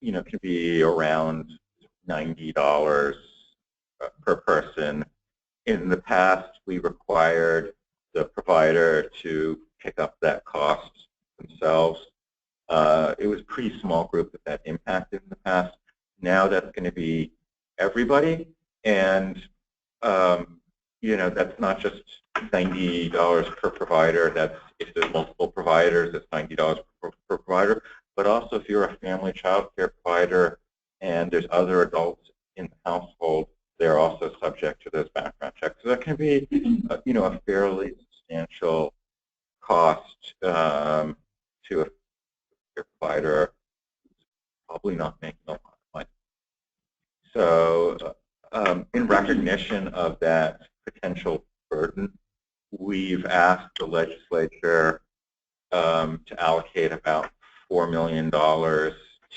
[SPEAKER 3] can be around $90 per person. In the past, we required the provider to pick up that cost themselves. It was a pretty small group that impacted in the past. Now that's going to be everybody, and that's not just $90 per provider. That's if there's multiple providers, that's $90 per provider. But also, if you're a family child care provider and there's other adults in the household, they're also subject to those background checks. So that can be, a fairly substantial cost to a care provider who's probably not making a lot of money. So, in recognition of that potential burden, we've asked the legislature to allocate about $4 million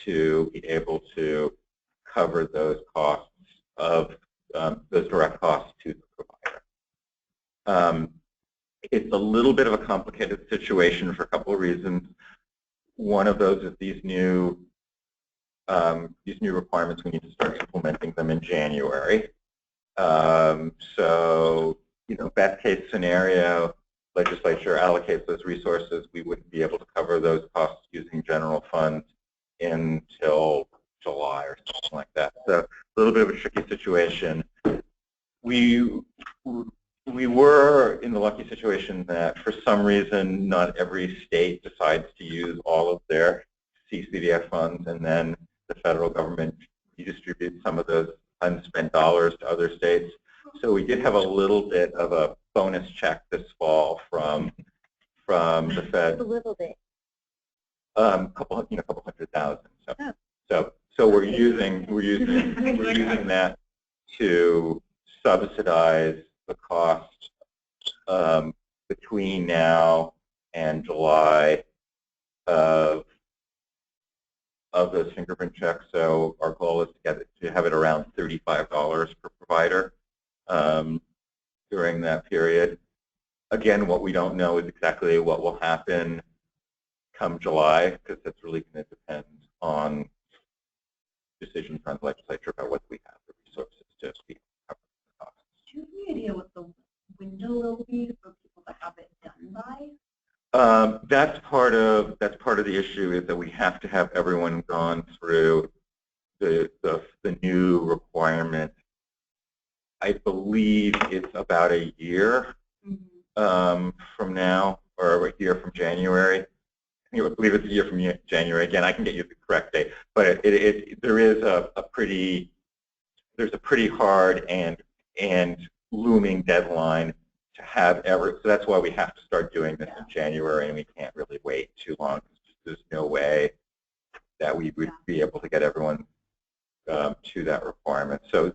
[SPEAKER 3] to be able to cover those costs of those direct costs to the provider. It's a little bit of a complicated situation for a couple of reasons. One of those is these new requirements. We need to start implementing them in January. So, best case scenario, legislature allocates those resources. We wouldn't be able to cover those costs using general funds until July or something like that. So a little bit of a tricky situation. We were in the lucky situation that for some reason not every state decides to use all of their CCDF funds, and then the federal government redistributes some of those unspent dollars to other states. So we did have a little bit of a bonus check this fall from the Fed.
[SPEAKER 6] A little bit.
[SPEAKER 3] Couple $100,000. So we're using that to subsidize the cost between now and July of those fingerprint checks. So our goal is to have it around $35 per provider during that period. Again, what we don't know is exactly what will happen come July, because that's really going to depend on decisions from the legislature about whether we have the resources to be cover the costs.
[SPEAKER 1] Do you have any idea what the window will be for people to have it done by?
[SPEAKER 3] That's part of the issue, is that we have to have everyone gone through the new requirement. I believe it's about a year from now, or a year from January. I believe it's a year from January. Again, I can get you the correct date, but there is a pretty hard and looming deadline to have so that's why we have to start doing this in January, and we can't really wait too long. There's no way that we would be able to get everyone to that requirement. So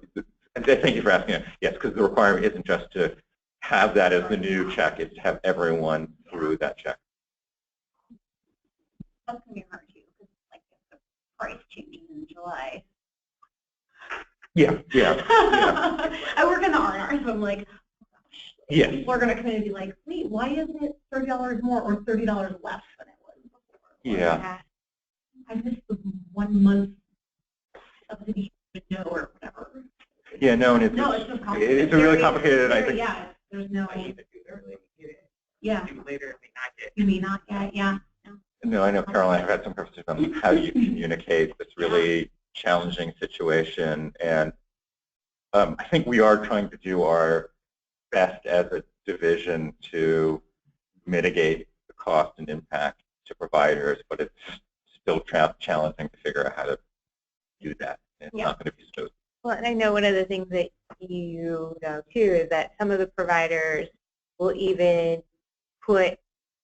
[SPEAKER 3] thank you for asking. Yes, because the requirement isn't just to have that as the new check, it's to have everyone through that check.
[SPEAKER 1] That's going to be hard too, because like if the price changes in July.
[SPEAKER 3] Yeah, yeah,
[SPEAKER 1] I work in the R&R, so I'm like,
[SPEAKER 3] yes.
[SPEAKER 1] people are going to come in and be like, wait, why isn't it $30 more or $30 less than it was before?
[SPEAKER 3] Yeah.
[SPEAKER 1] I missed the 1 month subsidy window or whatever.
[SPEAKER 3] Yeah, no, and it's
[SPEAKER 1] just complicated.
[SPEAKER 3] it's a really complicated. I think.
[SPEAKER 1] Yeah, there's no.
[SPEAKER 5] I mean, if you early, you get it.
[SPEAKER 1] Yeah.
[SPEAKER 5] Do later, may not get.
[SPEAKER 1] You may not get. Yeah.
[SPEAKER 3] No, I know, Caroline. I've had some conversations on how you communicate this really challenging situation, and I think we are trying to do our best as a division to mitigate the cost and impact to providers, but it's still challenging to figure out how to do that. It's not going to be so.
[SPEAKER 6] Well, and I know one of the things that you know too is that some of the providers will even put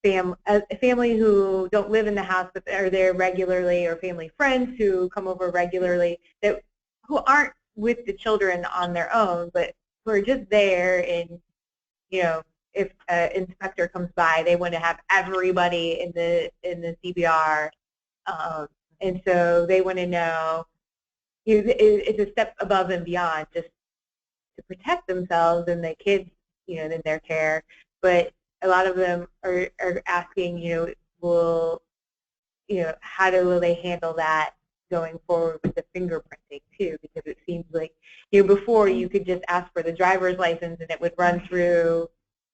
[SPEAKER 6] a family who don't live in the house but are there regularly, or family friends who come over regularly, that who aren't with the children on their own, but who are just there. And you know, if an inspector comes by, they want to have everybody in the CBR, and so they want to know. It's a step above and beyond just to protect themselves and the kids, you know, in their care. But a lot of them are asking, you know, how will they handle that going forward with the fingerprinting too? Because it seems like, you know, before you could just ask for the driver's license and it would run through,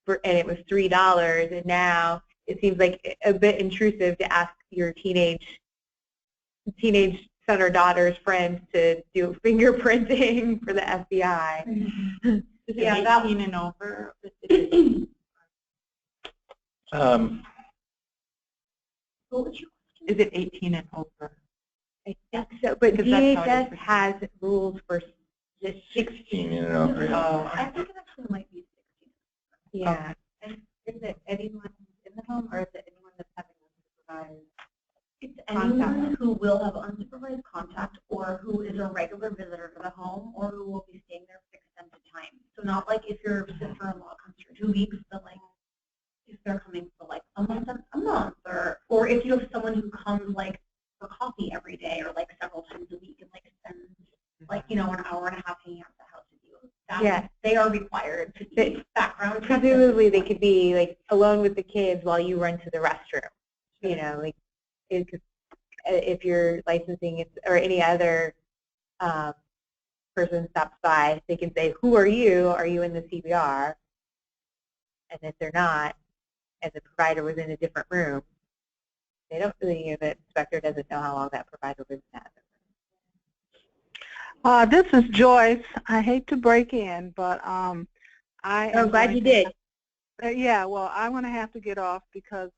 [SPEAKER 6] and it was $3, and now it seems like a bit intrusive to ask your teenage son or daughter's friends to do fingerprinting for the FBI.
[SPEAKER 4] Yeah, 18 and over. Is it 18 and over?
[SPEAKER 6] I think so, but DHS has rules for the 16
[SPEAKER 3] and over.
[SPEAKER 1] Oh, I think it actually might be 16.
[SPEAKER 6] Yeah.
[SPEAKER 1] And is it anyone in the home, or is it anyone that's having unsupervised? It's anyone who will have unsupervised contact, or who is a regular visitor to the home, or who will be staying there for extended time. So not like if your sister-in-law comes for 2 weeks, but like if they're coming for like a month, or if you have someone who comes like for coffee every day, or like several times a week, and like spends like, you know, an hour and a half hanging out at the house with you.
[SPEAKER 6] Yeah.
[SPEAKER 1] They are required to do background checks.
[SPEAKER 6] Presumably they could be like alone with the kids while you run to the restroom. You know, like if you're licensing or any other person stops by, they can say, "Who are you? Are you in the CBR?" And if they're not, and the provider was in a different room, they don't really, you know, the inspector doesn't know how long that provider was in that room.
[SPEAKER 7] This is Joyce. I hate to break in, but I'm
[SPEAKER 6] glad you did.
[SPEAKER 7] Yeah, well, I'm going to have to get off because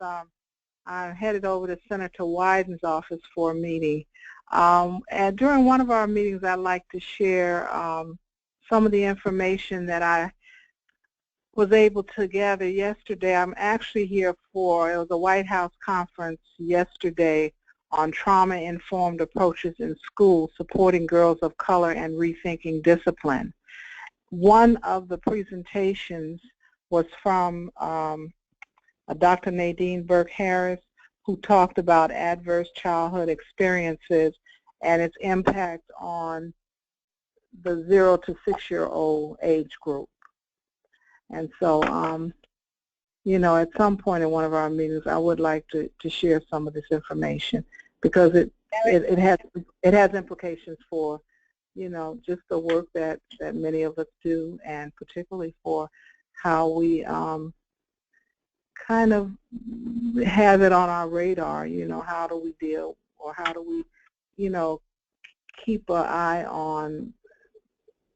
[SPEAKER 7] I'm headed over to Senator Wyden's office for a meeting. And during one of our meetings, I'd like to share some of the information that I was able to gather yesterday. I'm actually here for, it was a White House conference yesterday on trauma-informed approaches in schools, supporting girls of color and rethinking discipline. One of the presentations was from Dr. Nadine Burke-Harris, who talked about adverse childhood experiences and its impact on the 0 to 6-year-old age group. And so, you know, at some point in one of our meetings, I would like to share some of this information because it has implications for, you know, just the work that many of us do, and particularly for how we kind of have it on our radar. You know, how do we deal, or how do we, you know, keep an eye on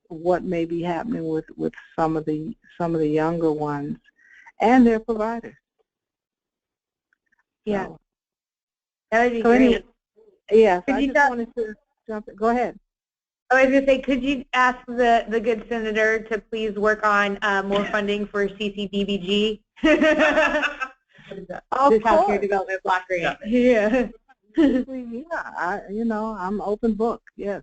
[SPEAKER 7] what may be happening with some of the younger ones and their providers.
[SPEAKER 6] Yeah,
[SPEAKER 7] so,
[SPEAKER 6] that would be
[SPEAKER 7] so
[SPEAKER 6] great.
[SPEAKER 7] anyway, yeah, so
[SPEAKER 6] I
[SPEAKER 7] just wanted to jump in. Go ahead.
[SPEAKER 6] I was going to say, could you ask the good senator to please work on more funding for CCDBG?
[SPEAKER 7] Of
[SPEAKER 6] This healthcare
[SPEAKER 7] course.
[SPEAKER 6] development block grant. Yeah.
[SPEAKER 7] Yeah, you know, I'm open book. Yes.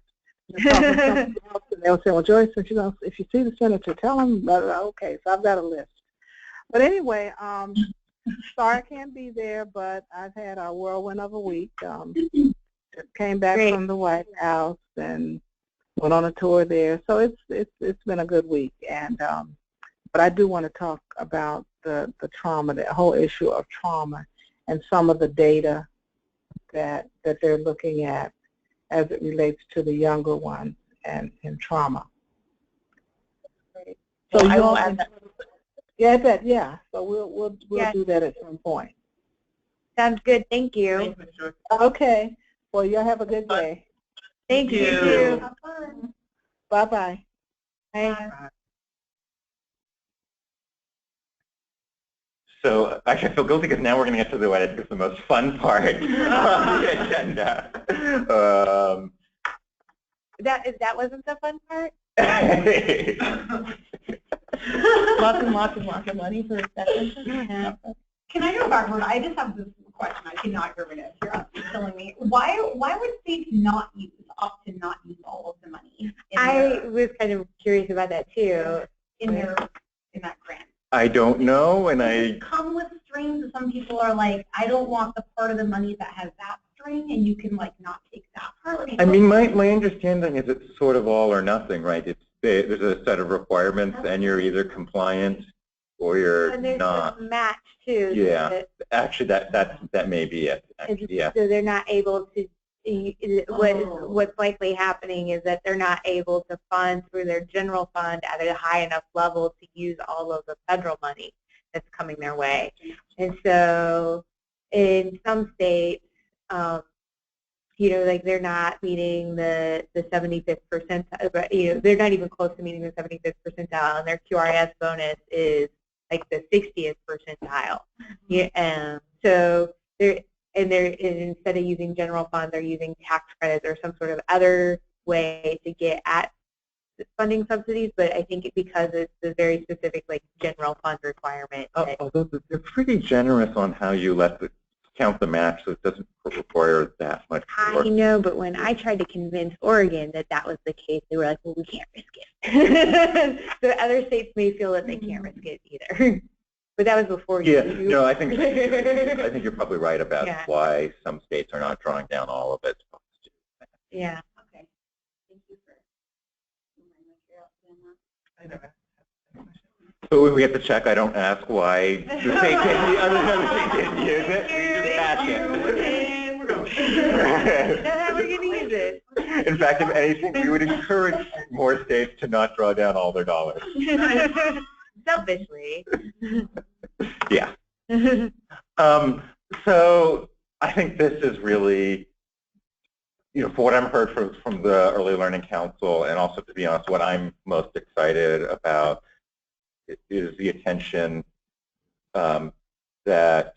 [SPEAKER 7] And they'll say, well, Joyce, if you see the senator, tell him. Okay, so I've got a list. But anyway, sorry I can't be there, but I've had a whirlwind of a week. Just came back from the White House, and went on a tour there. So it's been a good week. And but I do want to talk about the trauma, the whole issue of trauma, and some of the data that they're looking at as it relates to the younger ones and trauma. So
[SPEAKER 4] well, I will add that.
[SPEAKER 7] Yeah. So we'll do that at some point.
[SPEAKER 6] Sounds good. Thank you.
[SPEAKER 5] Thanks, Ms. Short.
[SPEAKER 7] Okay. Well, y'all have a good day.
[SPEAKER 6] Thank you.
[SPEAKER 5] You
[SPEAKER 6] too.
[SPEAKER 1] Have fun.
[SPEAKER 7] Bye-bye.
[SPEAKER 6] Bye.
[SPEAKER 3] So actually, I feel guilty because now we're going to get to what I think is the most fun part of the agenda.
[SPEAKER 6] That wasn't the fun part?
[SPEAKER 4] Lots of money for that person.
[SPEAKER 1] Can I go backward? I just have this question I cannot get rid of. You're killing me. Why would states opt to not use all of the money
[SPEAKER 6] I was kind of curious about that too.
[SPEAKER 1] in that grant?
[SPEAKER 3] I don't know, and
[SPEAKER 1] Does it come with strings that some people are like, I don't want the part of the money that has that string, and you can like not take that part?
[SPEAKER 3] I mean, my understanding is it's sort of all or nothing, right? There's a set of requirements, and you're either compliant or you're
[SPEAKER 6] And there's
[SPEAKER 3] not.
[SPEAKER 6] a match too.
[SPEAKER 3] Yeah. Actually, that may be it. Actually, yeah.
[SPEAKER 6] So they're not able to. What's likely happening is that they're not able to fund through their general fund at a high enough level to use all of the federal money that's coming their way. And so in some states, like they're not meeting the 75th percentile, but they're not even close to meeting the 75th percentile, and their QRS bonus is like the 60th percentile. Yeah, so instead of using general fund, they're using tax credits or some sort of other way to get at funding subsidies. But I think because it's a very specific like general fund requirement.
[SPEAKER 3] Although they're pretty generous on how you count the match, so it doesn't require that much work.
[SPEAKER 6] I know, but when I tried to convince Oregon that was the case, they were like, well, we can't risk it. So other states may feel that they can't risk it either. But that was before you.
[SPEAKER 3] Yeah, no, I think you're probably right about why some states are not drawing down all of it.
[SPEAKER 6] Yeah.
[SPEAKER 1] Okay. Thank you for
[SPEAKER 5] I know.
[SPEAKER 3] But when we get the check, I don't ask why the state didn't use it. We just ask it.
[SPEAKER 5] And we're going.
[SPEAKER 6] We're going to use it.
[SPEAKER 3] In fact, if anything, we would encourage more states to not draw down all their dollars.
[SPEAKER 6] Selfishly.
[SPEAKER 3] Yeah. So I think this is really, for what I've heard from the Early Learning Council, and also, to be honest, what I'm most excited about is the attention that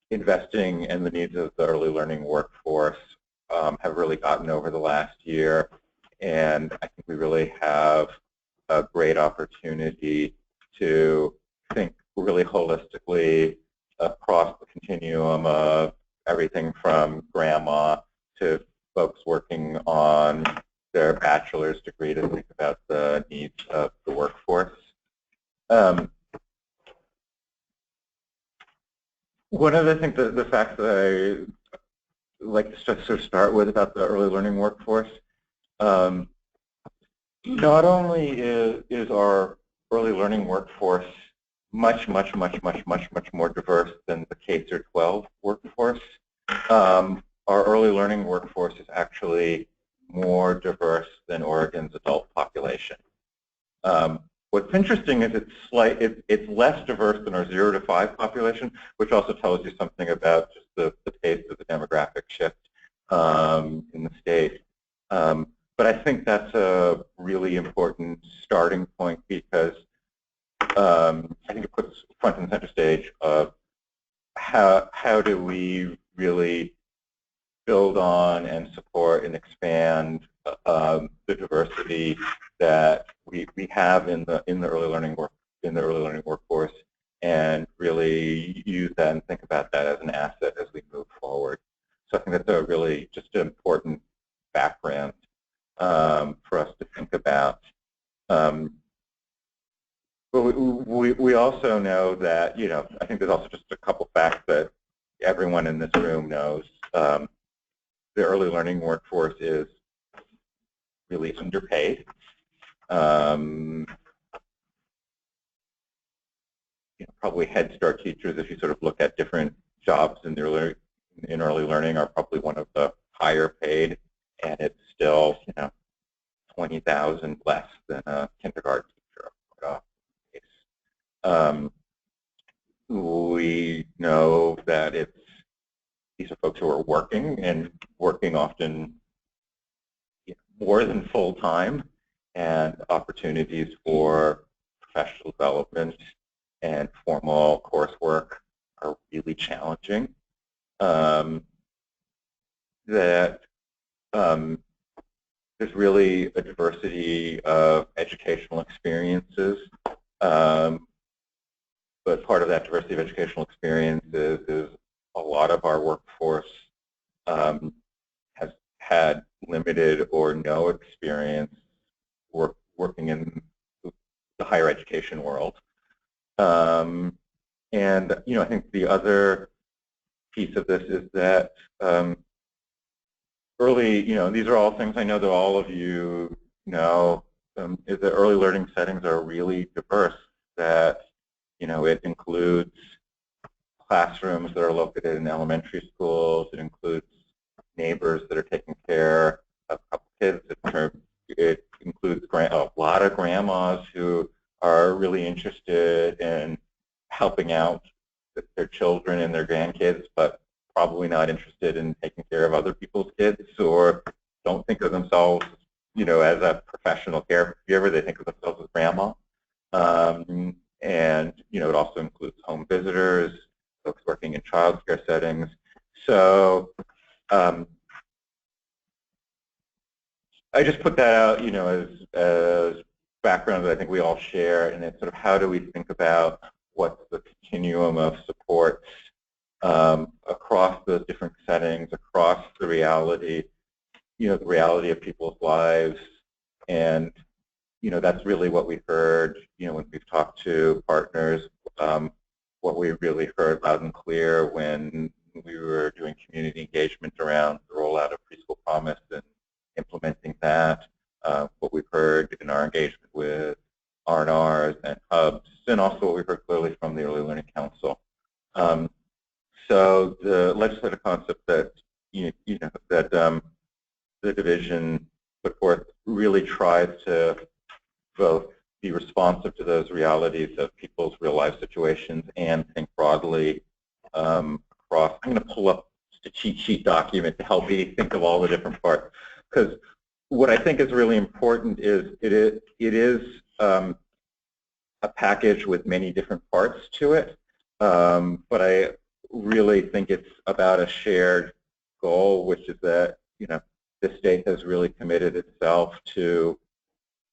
[SPEAKER 3] investing in the needs of the early learning workforce have really gotten over the last year. And I think we really have a great opportunity to think really holistically across the continuum of everything from grandma to folks working on their bachelor's degree to think about the needs of the workforce. One of the things, the facts that I like to sort of start with about the early learning workforce, not only is our early learning workforce much more diverse than the K through 12 workforce, our early learning workforce is actually more diverse than Oregon's adult population. What's interesting is it's less diverse than our 0 to 5 population, which also tells you something about just the pace of the demographic shift in the state. But I think that's a really important starting point because I think it puts front and center stage of how do we really build on and support and expand the diversity that we have in the early learning workforce, and really use that and think about that as an asset as we move forward. So I think that's a really just an important background for us to think about. But we also know that, I think there's also just a couple facts that everyone in this room knows. The early learning workforce is really underpaid. Probably Head Start teachers, if you sort of look at different jobs in early learning, are probably one of the higher paid, and it's still, $20,000 less than a kindergarten teacher. We know that these are folks who are working, and working often more than full time, and opportunities for professional development and formal coursework are really challenging. There's really a diversity of educational experiences, but part of that diversity of educational experiences is a lot of our workforce has had limited or no experience working in the higher education world. I think the other piece of this is that these are all things I know that all of you know, is that early learning settings are really diverse, that, it includes classrooms that are located in elementary schools, it includes neighbors that are taking care of a couple kids, it includes a lot of grandmas who are really interested in helping out with their children and their grandkids, but probably not interested in taking care of other people's kids, or don't think of themselves, as a professional caregiver. They think of themselves as grandma. It also includes home visitors, folks working in child care settings. So I just put that out, as background that I think we all share, and it's sort of how do we think about what's the continuum of supports across those different settings, across the reality, the reality of people's lives. And, that's really what we heard, when we've talked to partners, what we really heard loud and clear when we were doing community engagement around the rollout of Preschool Promise and implementing that, what we've heard in our engagement with R&Rs and hubs, and also what we heard clearly from the Early Learning Council. So the legislative concept that that the division put forth really tries to both be responsive to those realities of people's real life situations and think broadly across. I'm going to pull up a cheat sheet document to help me think of all the different parts, because what I think is really important is it is a package with many different parts to it, but I really think it's about a shared goal, which is that the state has really committed itself to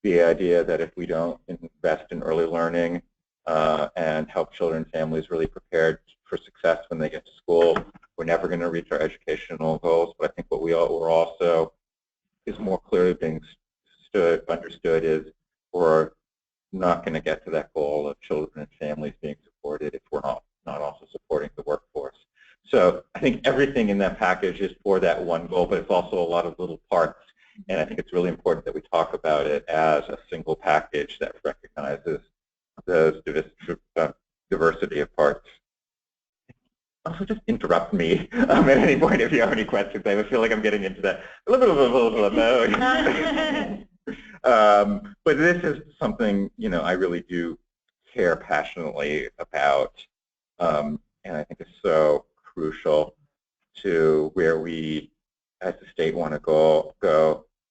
[SPEAKER 3] the idea that if we don't invest in early learning and help children and families really prepared for success when they get to school, we're never going to reach our educational goals. But I think what we're also is more clearly being understood is we're not going to get to that goal of children and families being supported if we're not also supporting the workforce. So I think everything in that package is for that one goal, but it's also a lot of little parts. And I think it's really important that we talk about it as a single package that recognizes those diversity of parts. Also, just interrupt me at any point if you have any questions. I feel like I'm getting into that a little bit mode. But this is something I really do care passionately about, and I think it's so crucial to where we, as a state, want to go,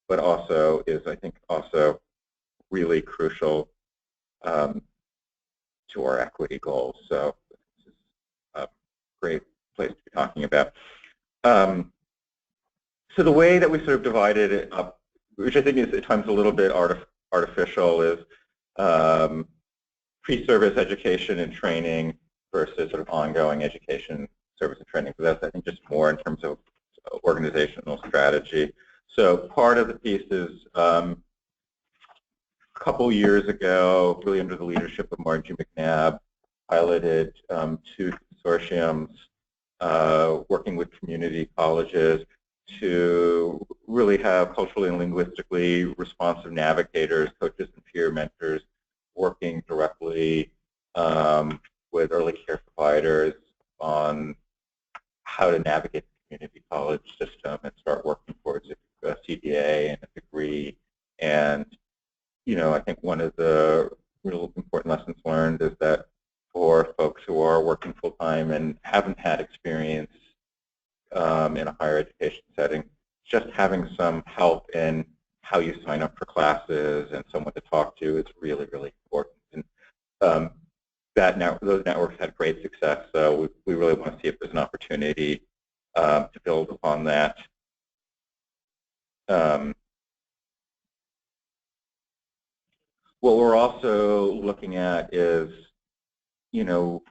[SPEAKER 3] but also is, I think, also really crucial to our equity goals. So this is a great place to be talking about. So the way that we sort of divided it up, which I think is at times a little bit artificial, is pre-service education and training versus sort of ongoing education, service and training. So that's, I think, just more in terms of organizational strategy. So part of the piece is a couple years ago, really under the leadership of Margie McNabb, piloted 2 consortiums working with community colleges to really have culturally and linguistically responsive navigators, coaches and peer mentors working directly with early care providers on how to navigate the community college system and start working towards a CDA and a degree. And, you know, I think one of the real important lessons learned is that for folks who are working full-time and haven't had experience in a higher education setting, just having some help in how you sign up for classes and someone to talk to is really, really important. And those networks had great success, so we really want to see if there's an opportunity to build upon that. What we're also looking at is, you know,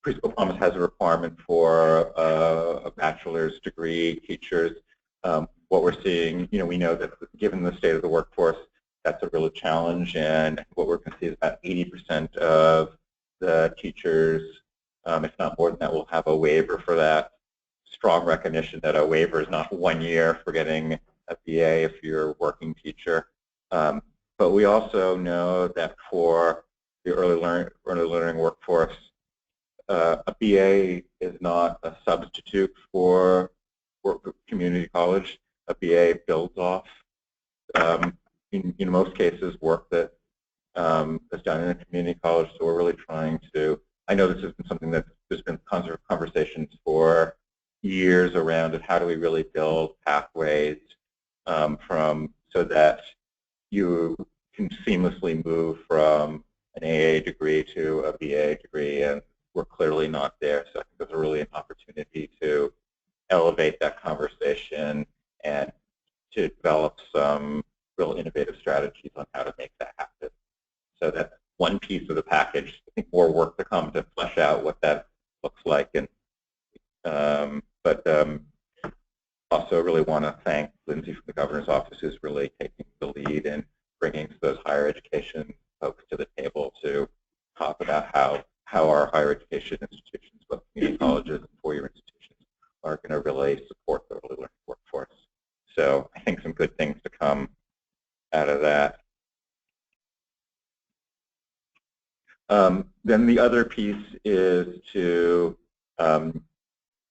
[SPEAKER 3] Preschool Promise has a requirement for a bachelor's degree teachers. What we're seeing, you know, we know that given the state of the workforce, that's a real challenge, and what we're going to see is about 80% of the teachers, if not more than that, will have a waiver for that. Strong recognition that a waiver is not 1 year for getting a BA if you're a working teacher. But we also know that for the early learning workforce, a BA is not a substitute for community college. A BA builds off, in most cases, work that is done in a community college. So we're really trying to, I know this has been something that there's been conversations for years around of how do we really build pathways so that you can seamlessly move from an AA degree to a BA degree, and we're clearly not there. So I think there's really an opportunity to elevate that conversation and to develop some real innovative strategies on how to make that happen. So that's one piece of the package. I think more work to come to flesh out what that looks like. And also really want to thank Lindsay from the Governor's Office, who's really taking the lead and bringing those higher education folks to the table to talk about how our higher education institutions, both community colleges and four-year institutions, are going to really support the early learning workforce. So I think some good things to come out of that. Then the other piece is to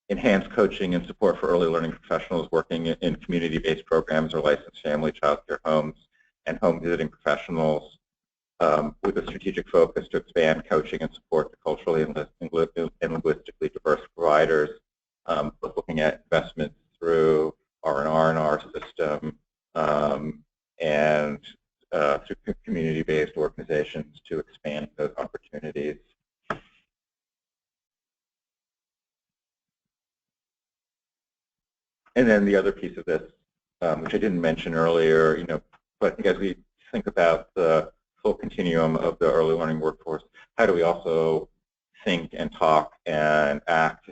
[SPEAKER 3] enhance coaching and support for early learning professionals working in community-based programs or licensed family child care homes and home visiting professionals with a strategic focus to expand coaching and support to culturally and linguistically diverse providers, both looking at investments through R&R system and through community-based organizations to expand those opportunities. And then the other piece of this, which I didn't mention earlier, but I think as we think about the full continuum of the early learning workforce, how do we also think and talk and act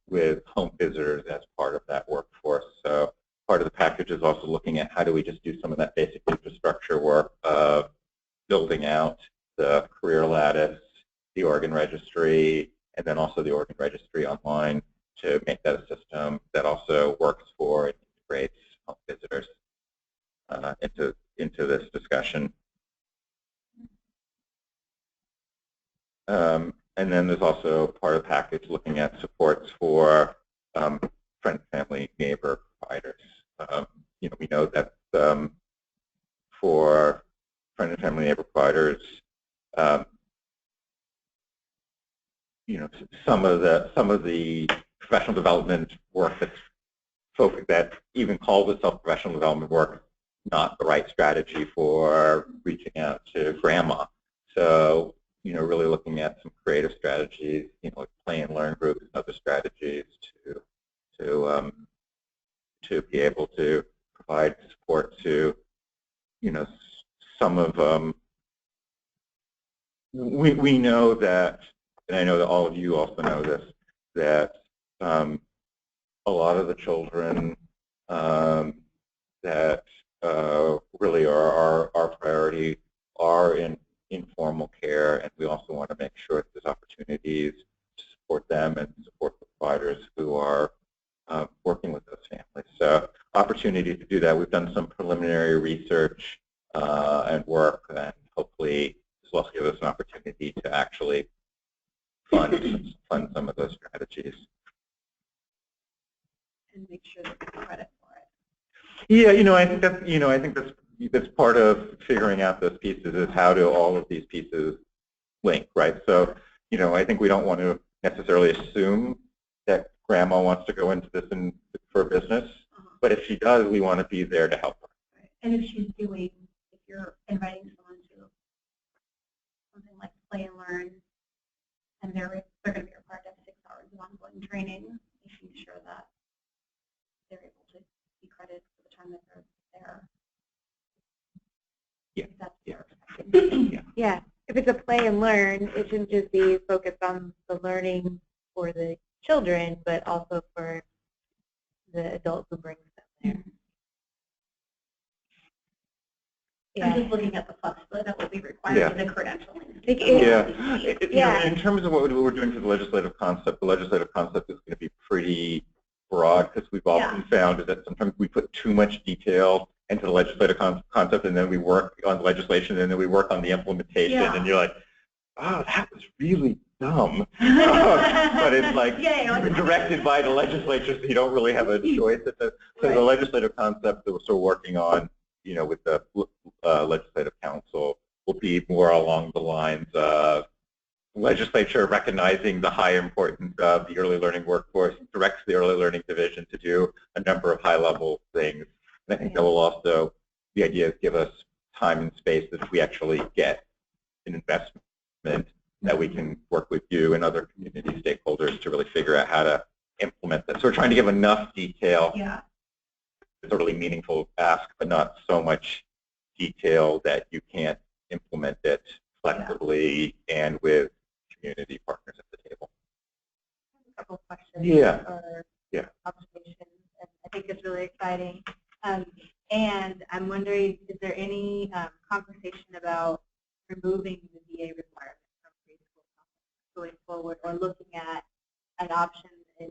[SPEAKER 3] with home visitors as part of that workforce? So part of the package is also looking at how do we just do some of that basic infrastructure work of building out the career lattice, the Oregon registry, and then also the Oregon registry online to make that a system that also works for and integrates home visitors into this discussion. And then there's also part of the package looking at supports for friend, family, neighbor providers. We know that for friend and family neighbor providers, some of the professional development work that even calls itself professional development work, not the right strategy for reaching out to grandma. So, really looking at some creative strategies, like play and learn groups and other strategies to be able to provide support to, some of we know that, and I know that all of you also know this, that a lot of the children that really are our priority are in informal care, and we also want to make sure that there's opportunities to support them and support the providers who are working with those families. opportunity to do that. We've done some preliminary research and work, and hopefully this will give us an opportunity to actually fund some of those strategies.
[SPEAKER 1] And make sure that we get credit for it.
[SPEAKER 3] Yeah, I think that's part of figuring out those pieces is how do all of these pieces link, right? So, I think we don't want to necessarily assume that grandma wants to go into this for business, but if she does, we want to be there to help her.
[SPEAKER 1] Right. And if you're inviting someone to something like Play and Learn, and they're going to be required to have 6 hours of ongoing training, making sure that they're able to be credited for the time that they're there.
[SPEAKER 3] Yeah.
[SPEAKER 1] That's
[SPEAKER 3] Yeah.
[SPEAKER 6] Yeah. If it's a play and learn, it shouldn't just be focused on the learning for the children, but also for the adult who brings them there.
[SPEAKER 1] I'm just looking at the flexibility that will be required in the credentialing.
[SPEAKER 3] In terms of what we're doing for the legislative concept is going to be pretty broad because we've often found that sometimes we put too much detail into the legislative concept, and then we work on legislation, and then we work on the implementation, and you're like, oh, that was really dumb. But it's like directed by the legislature, so you don't really have a choice. So the legislative concept that we're still working on, with the legislative council, will be more along the lines of legislature recognizing the high importance of the early learning workforce, directs the early learning division to do a number of high-level things. And I think that will also, the idea is give us time and space that we actually get an investment that we can work with you and other community stakeholders to really figure out how to implement this. So we're trying to give enough detail. It's a really meaningful ask, but not so much detail that you can't implement it flexibly and with community partners at the table.
[SPEAKER 1] A couple of questions or observations, and I think it's really exciting. And I'm wondering, is there any conversation about removing the VA requirement from preschool going forward, or looking at an option in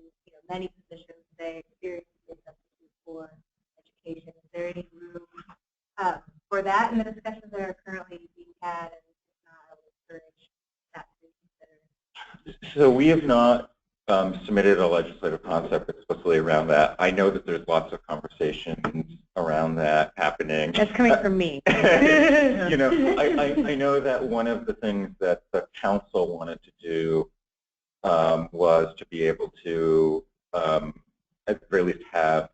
[SPEAKER 1] many positions today, experience-based substitute for education? Is there any room for that in the discussions that are currently being had, and if not, I would encourage that to be considered?
[SPEAKER 3] So we have not submitted a legislative concept explicitly around that. I know that there's lots of conversations around that happening.
[SPEAKER 6] That's coming from me.
[SPEAKER 3] I know that one of the things that the council wanted to do was to be able to, at the very least, have,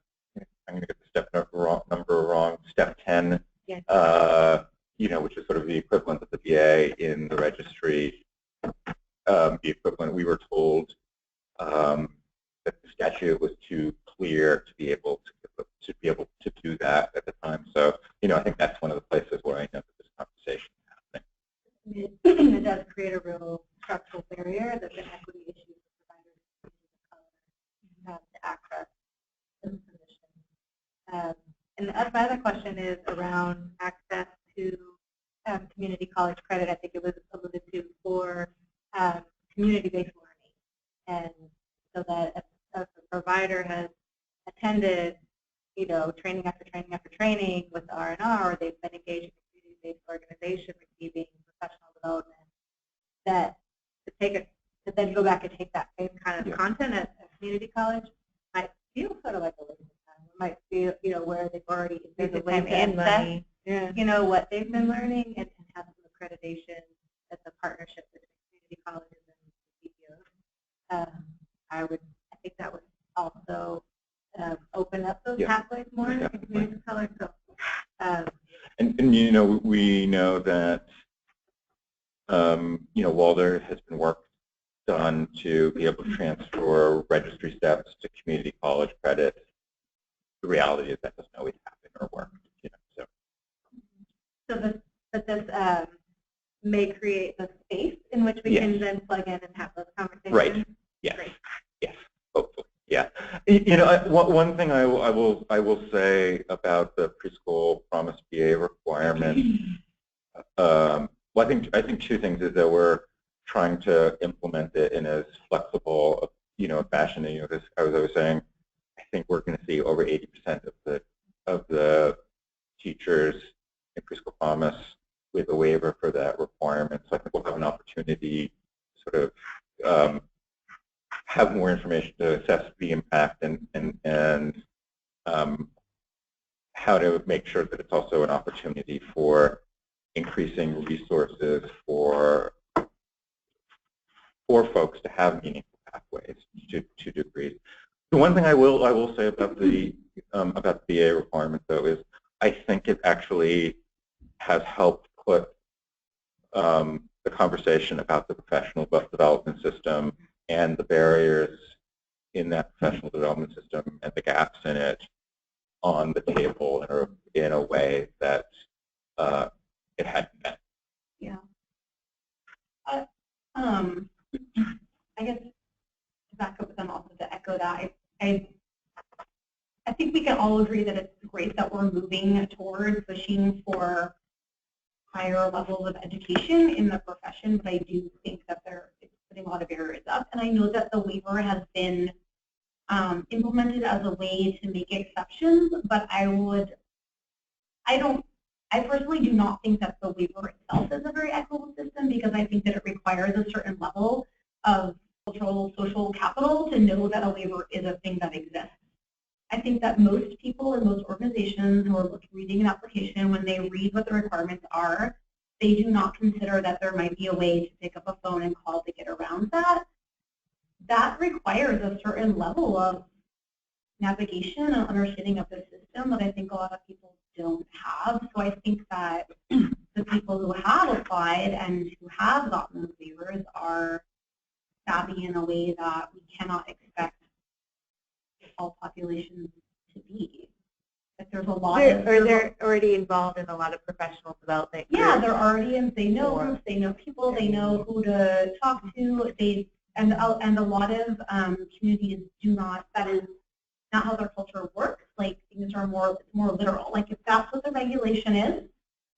[SPEAKER 3] I'm going to get the step number wrong, step 10, which is sort of the equivalent of the VA in the registry. The equivalent, we were told that the statute was too clear to be able to do that at the time. So, I think that's one of the places where I know that this conversation is happening.
[SPEAKER 1] It does create a real structural barrier that's an equity issue for providers of color to access this position. And my other question is around access to community college credit. I think it was alluded to for community-based learning, and so that if a provider has attended, training after training after training with R&R, or they've been engaged in a community-based organization receiving professional development, that to then go back and take that same kind of content at a community college might feel sort of like a waste of time. It might feel, where they've already invested time and money, what they've been learning, and have some accreditation that's a partnership between community colleges and CPOs. I think that would also open up those pathways more in community college. So,
[SPEAKER 3] and we know that while there has been work done to be able to transfer registry steps to community college credit, the reality is that doesn't always happen or work.
[SPEAKER 1] But this may create the space in which we can then plug in and have those conversations.
[SPEAKER 3] Right. Yes.
[SPEAKER 1] Great.
[SPEAKER 3] Yes. Hopefully. Yeah. One thing I will say about the preschool promise BA requirement. Well, I think two things is that we're trying to implement it in as flexible, fashion. As I was saying, I think we're going to see over 80% of the teachers in preschool promise with a waiver for that requirement. So I think we'll have an opportunity to sort of have more information to assess the impact and how to make sure that it's also an opportunity for increasing resources for folks to have meaningful pathways to degrees. The one thing I will say about the BA requirement, though, is I think it actually has helped put the conversation about the professional development system and the barriers in that professional development system and the gaps in it on the table in a way that it hadn't been.
[SPEAKER 4] Yeah. I guess to back up, but then also to echo that, I think we can all agree that it's great that we're moving towards pushing for higher levels of education in the profession, but I do think that it's putting a lot of barriers up. And I know that the waiver has been implemented as a way to make exceptions, but I personally do not think that the waiver itself is a very equitable system, because I think that it requires a certain level of cultural, social capital to know that a waiver is a thing that exists. I think that most people in most organizations who are reading an application, when they read what the requirements are, they do not consider that there might be a way to pick up a phone and call to get around that. That requires a certain level of navigation and understanding of the system that I think a lot of people don't have. So I think that the people who have applied and who have gotten those waivers are savvy in a way that we cannot expect all populations to be. But there's a lot of...
[SPEAKER 1] Or they're already involved in a lot of professional development groups.
[SPEAKER 4] Yeah, they're already in, they know groups, they know people, they know who to talk to, and a lot of communities do not, that is not how their culture works. Like, things are more literal. Like, if that's what the regulation is,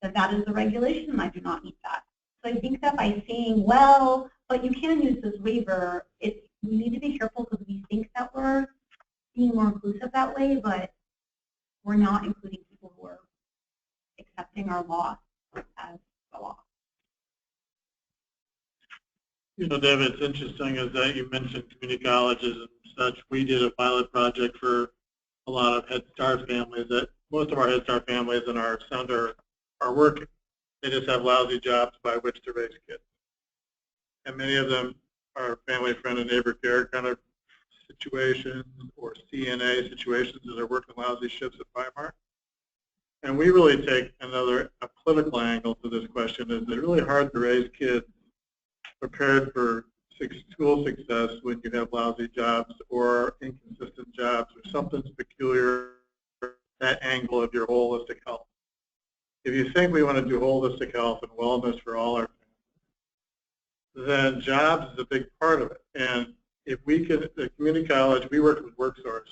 [SPEAKER 4] then that is the regulation, and I do not meet that. So I think that by saying, well, but you can use this waiver, we need to be careful, because we think that we're being more inclusive that way, but we're not including people who are accepting our law as the law.
[SPEAKER 2] You know, Deb, it's interesting is that you mentioned community colleges and such. We did a pilot project for a lot of Head Start families that most of our Head Start families in our center are working. They just have lousy jobs by which to raise kids. And many of them are family, friend, and neighbor care kind of situations or CNA situations that are working lousy shifts at Weimar. And we really take a political angle to this question. Is it really hard to raise kids prepared for school success when you have lousy jobs or inconsistent jobs or something's peculiar, that angle of your holistic health? If you think we want to do holistic health and wellness for all our families, then jobs is a big part of it. And if we could, the community college, we work with WorkSource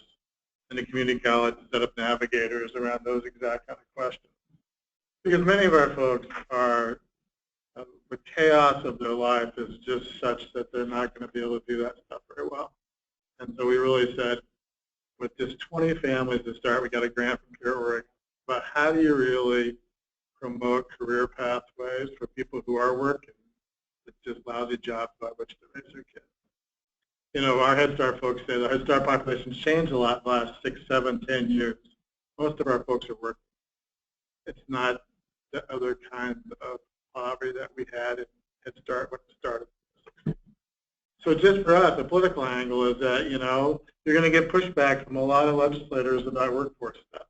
[SPEAKER 2] in the community college to set up navigators around those exact kind of questions. Because many of our folks are, the chaos of their life is just such that they're not going to be able to do that stuff very well. And so we really said, with just 20 families to start, we got a grant from Care Oregon, but how do you really promote career pathways for people who are working with just lousy jobs by which to raise their kids? You know, our Head Start folks say the Head Start population's changed a lot in the last 6, 7, 10 years. Most of our folks are working. It's not the other kinds of poverty that we had in Head Start when it started. So just for us, the political angle is that, you know, you're going to get pushback from a lot of legislators about workforce stuff.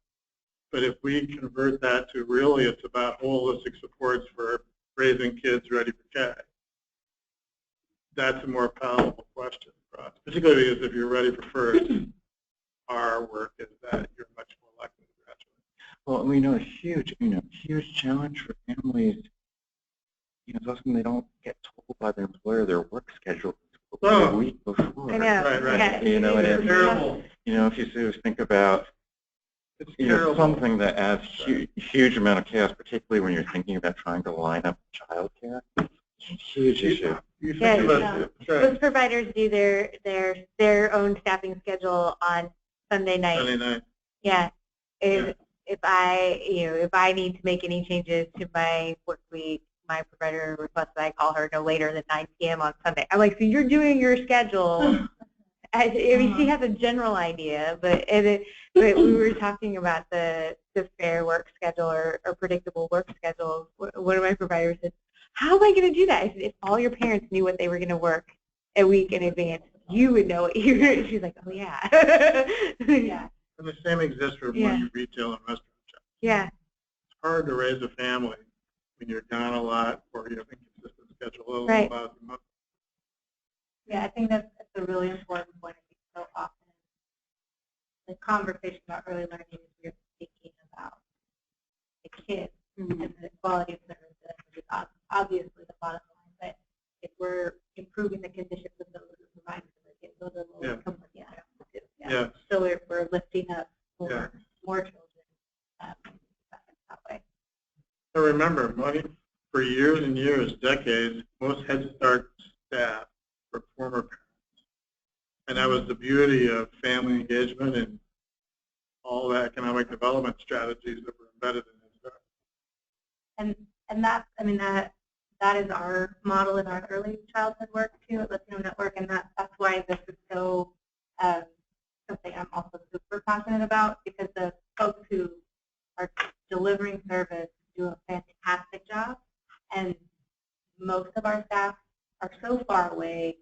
[SPEAKER 2] But if we convert that to really it's about holistic supports for raising kids ready for K, that's a more palatable question for us, particularly because if you're ready for first, our work is that you're much more likely to graduate.
[SPEAKER 3] Well, we know a huge challenge for families. You know, it's often they don't get told by their employer their work schedule a week before.
[SPEAKER 6] I know.
[SPEAKER 2] Right.
[SPEAKER 3] You know, and
[SPEAKER 2] it's terrible.
[SPEAKER 3] You know, if you think about something that adds huge amount of chaos, particularly when you're thinking about trying to line up childcare. Huge issue.
[SPEAKER 6] Most providers do their own staffing schedule on Sunday night.
[SPEAKER 2] Sunday night.
[SPEAKER 6] Yeah.
[SPEAKER 2] Yeah.
[SPEAKER 6] If I need to make any changes to my work week, my provider requests that I call her no later than 9 p.m. on Sunday. I'm like, so you're doing your schedule. I mean, she has a general idea, but we were talking about the fair work schedule or predictable work schedule. One of my providers said, how am I going to do that? I said, if all your parents knew what they were going to work a week in advance, you would know what you were. She's like, oh, yeah. Yeah.
[SPEAKER 2] And the same exists for most retail and restaurant jobs.
[SPEAKER 6] Yeah.
[SPEAKER 2] It's hard to raise a family when you're gone a lot or you have an inconsistent schedule.
[SPEAKER 6] Right.
[SPEAKER 1] Yeah, I think that's a really important point. I think so often the conversation about early learning is we're thinking about the kids and the quality of services, which is obviously the bottom line. But if we're improving the conditions of those who provide for the kids, those are low income too.
[SPEAKER 2] Yeah.
[SPEAKER 1] So we're lifting up more children that way.
[SPEAKER 2] I remember for years and years, decades, most Head Start staff were former parents. And that was the beauty of family engagement and all the economic development strategies that were embedded in Head Start.
[SPEAKER 1] And that is our model in our early childhood work too at Latino Network, and that's why this is so something I'm also super passionate about, because the folks who are delivering service do a fantastic job, and most of our staff are so far away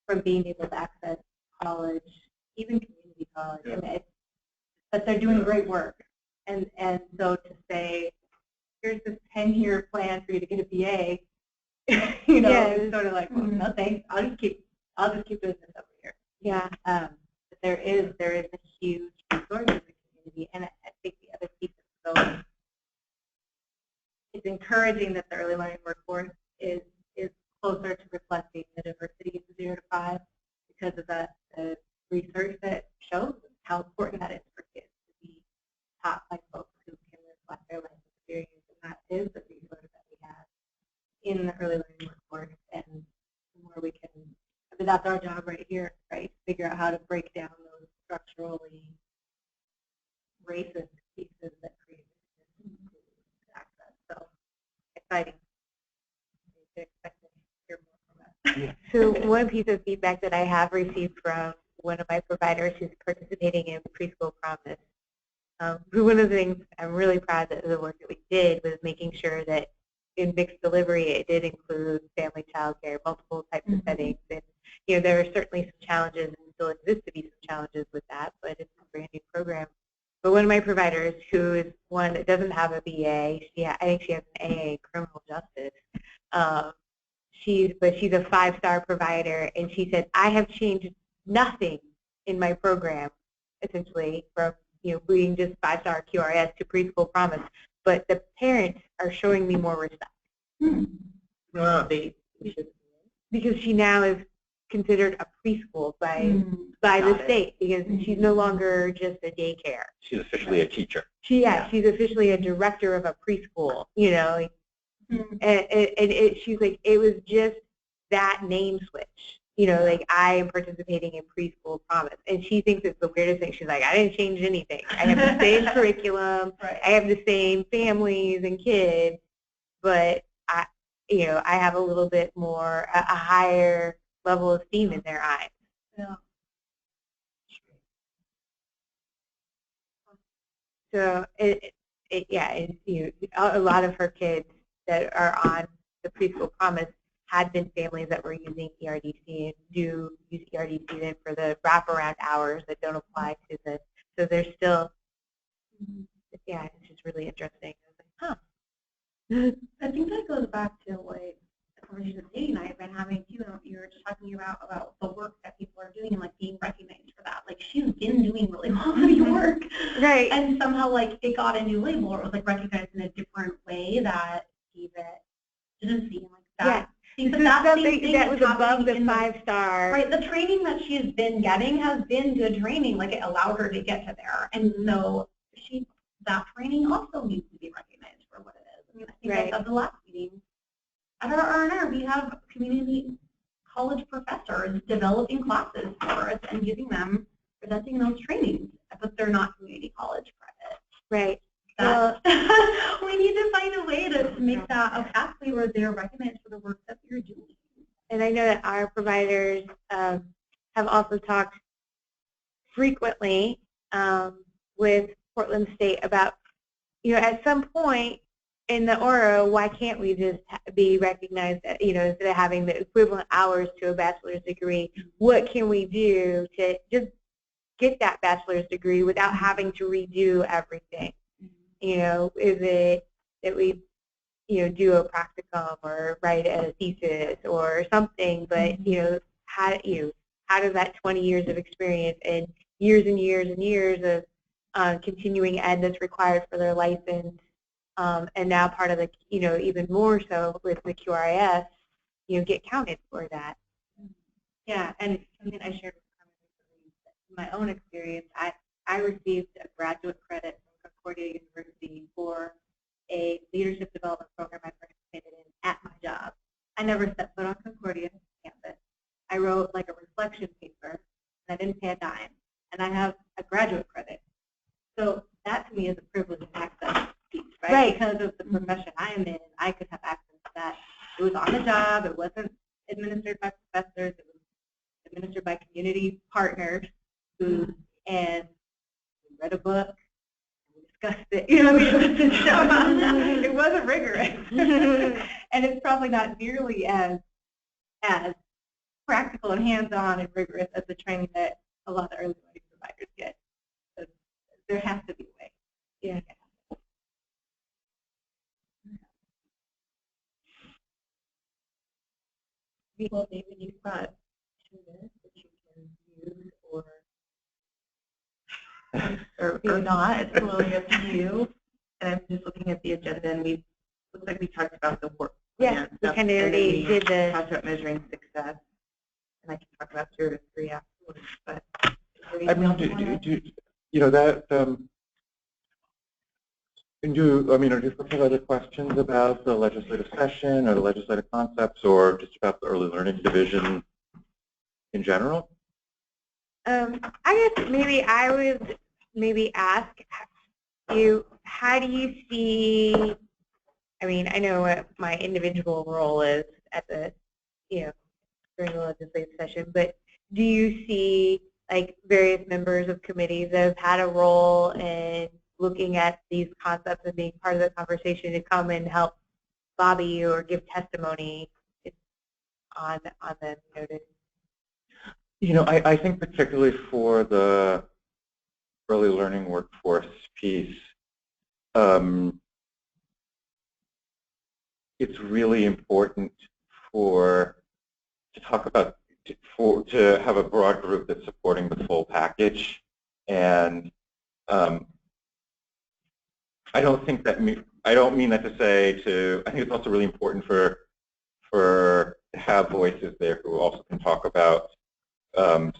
[SPEAKER 1] from being able to access college, even community college.
[SPEAKER 2] Yeah.
[SPEAKER 1] I mean, but they're doing great work, and so to say, here's this 10-year plan for you to get a BA, it's sort of like, well, no thanks. I'll just keep doing this over here.
[SPEAKER 6] Yeah.
[SPEAKER 1] But there is a huge resource in the community, and I think the other piece is so it's encouraging that the early learning workforce is closer to reflecting the diversity of the 0 to 5 because of the research that shows how important that is for kids to be taught by folks who can reflect their life experience, and that is the resource that we have in the early learning workforce, and the more we can, that's our job right here, right? Figure out how to break down those structurally racist pieces that create access. So exciting. To expect to hear more from us.
[SPEAKER 6] So one piece of feedback that I have received from one of my providers who's participating in Preschool Promise, one of the things I'm really proud of the work that we did was making sure that in mixed delivery it did include family child care, multiple types of settings, and there are certainly some challenges and still exist to be some challenges with that, but it's a brand new program. But one of my providers, who is one that doesn't have a BA, I think she has an AA in criminal justice, she's a 5-star provider, and she said, I have changed nothing in my program, essentially, from being just 5-star QRS to Preschool Promise, but the parents are showing me more respect. Because she now is considered a preschool by the state, because she's no longer just a daycare.
[SPEAKER 3] She's officially a teacher.
[SPEAKER 6] She's officially a director of a preschool, and she's like, it was just that name switch, like I am participating in Preschool Promise, and she thinks it's the weirdest thing. She's like, I didn't change anything. I have the same curriculum, right. I have the same families and kids, but I have a little bit more, a higher level of esteem in their eyes.
[SPEAKER 1] Yeah.
[SPEAKER 6] So a lot of her kids that are on the Preschool Promise had been families that were using ERDC and do use ERDC then for the wraparound hours that don't apply to the, so there's still, it's just really interesting. I was like,
[SPEAKER 1] I think that goes back to what the conversation that Katie and I have been having too. You were just talking about the work that people are doing and like being recognized for that. Like she's been doing really quality work,
[SPEAKER 6] right?
[SPEAKER 1] And somehow like it got a new label, or it was like recognized in a different way that gave it didn't seem like that.
[SPEAKER 6] Yeah. That was above the 5-star.
[SPEAKER 1] Right, the training that she's been getting has been good training, like it allowed her to get to there. And so that training also needs to be recognized for what it is. I mean, I think
[SPEAKER 6] right.
[SPEAKER 1] At the last meeting, at our R&R, we have community college professors developing classes for us and using them for presenting in those trainings, but they're not community college credit.
[SPEAKER 6] Right.
[SPEAKER 1] That, we need to find a way to make that a pathway where they're recognized for the work that you're doing.
[SPEAKER 6] And I know that our providers have also talked frequently with Portland State about, at some point in the Oro, why can't we just be recognized, instead of having the equivalent hours to a bachelor's degree, what can we do to just get that bachelor's degree without having to redo everything? Is it that we, do a practicum or write a thesis or something, but, how does that 20 years of experience and years and years of continuing ed that's required for their license, and now part of the, even more so with the QRIS, get counted for that.
[SPEAKER 1] Yeah, and something I shared with my own experience, I received a graduate credit from Concordia University for a leadership development program I participated in at my job. I never set foot on Concordia campus. I wrote like a reflection paper, and I didn't pay a dime, and I have a graduate credit. So that to me is a privileged access piece, right? Because of the profession I am in, I could have access to that. It was on the job. It wasn't administered by professors. It was administered by community partners and we read a book, we discussed it. It wasn't rigorous. And it's probably not nearly as practical and hands-on and rigorous as the training that a lot of the early learning providers get. So there has to be a way.
[SPEAKER 6] Yeah.
[SPEAKER 1] Well, David, you've got 2 minutes that you can use or not. It's totally up to you.
[SPEAKER 4] And I'm just looking at the agenda, and looks like we talked about the work.
[SPEAKER 6] Yeah, we kind of already did the.
[SPEAKER 4] Talked about measuring success, and I can talk about 0 to 3 afterwards. But
[SPEAKER 3] I mean, are you looking at other questions about the legislative session or the legislative concepts, or just about the early learning division in general?
[SPEAKER 6] I guess maybe I would ask you, how do you see, I mean, I know what my individual role is at the, during the legislative session, but do you see like various members of committees that have had a role in looking at these concepts and being part of the conversation to come and help lobby or give testimony on them noted?
[SPEAKER 3] I think particularly for the early learning workforce piece, it's really important to have a broad group that's supporting the full package. And I don't mean that to say I think it's also really important to have voices there who also can talk about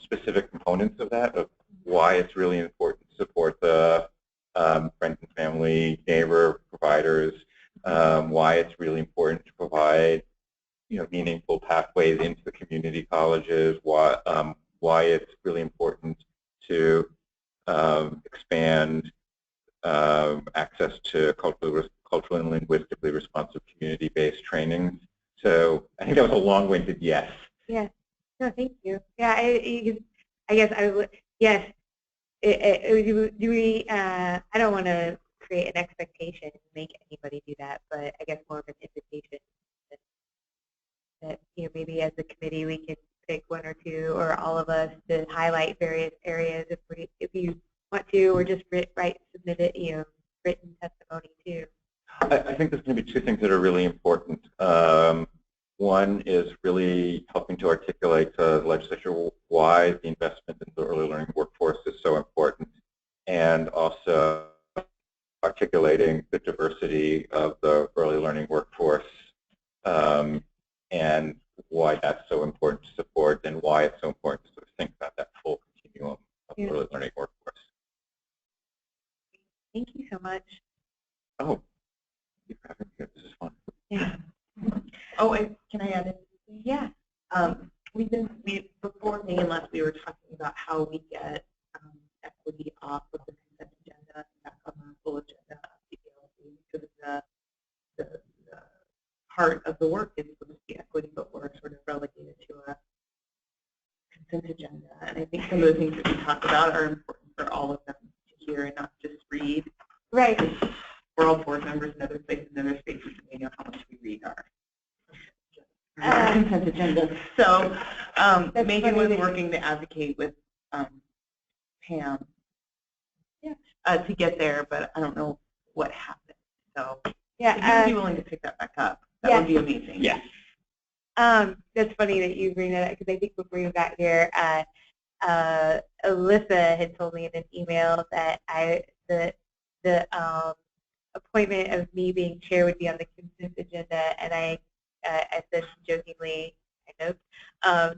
[SPEAKER 3] specific components of that, of why it's really important to support the friends and family, neighbor providers, why it's really important to provide meaningful pathways into the community colleges, why it's really important to expand access to culturally and linguistically responsive community-based trainings. So I think that was a long-winded yes.
[SPEAKER 6] Yeah. No, thank you. Yeah, I guess I would. Yes. Do we? I don't want to create an expectation and make anybody do that, but I guess more of an invitation that maybe as a committee we can pick 1 or 2 or all of us to highlight various areas if you want to, or just submit it, written testimony too.
[SPEAKER 3] I think there's going to be 2 things that are really important. One is really helping to articulate to the legislature why the investment in the early learning workforce is so important, and also articulating the diversity of the early learning workforce and why that's so important to support, and why it's so important to sort of think about that full continuum of the early learning workforce.
[SPEAKER 6] Thank you so much.
[SPEAKER 3] Oh, this is fun.
[SPEAKER 6] Yeah.
[SPEAKER 4] Oh, and can I add it?
[SPEAKER 6] Yeah.
[SPEAKER 4] Before Megan left, we were talking about how we get part of the work is supposed to be equity, but we're sort of relegated to a consent agenda. And I think some of the things that we talk about are important for all of them to hear and not just read.
[SPEAKER 6] Right.
[SPEAKER 4] We're all board members in other places, in other spaces, and we know how much we read our consent agenda. So Megan was working to advocate with Pam to get there, but I don't know what happened. So
[SPEAKER 6] Yeah.
[SPEAKER 4] if you'd be willing to pick that back up, that would be amazing.
[SPEAKER 3] Yeah.
[SPEAKER 6] That's funny that you bring that up because I think before you got here, Alyssa had told me in an email that the appointment of me being chair would be on the consent agenda, and I said jokingly, I know,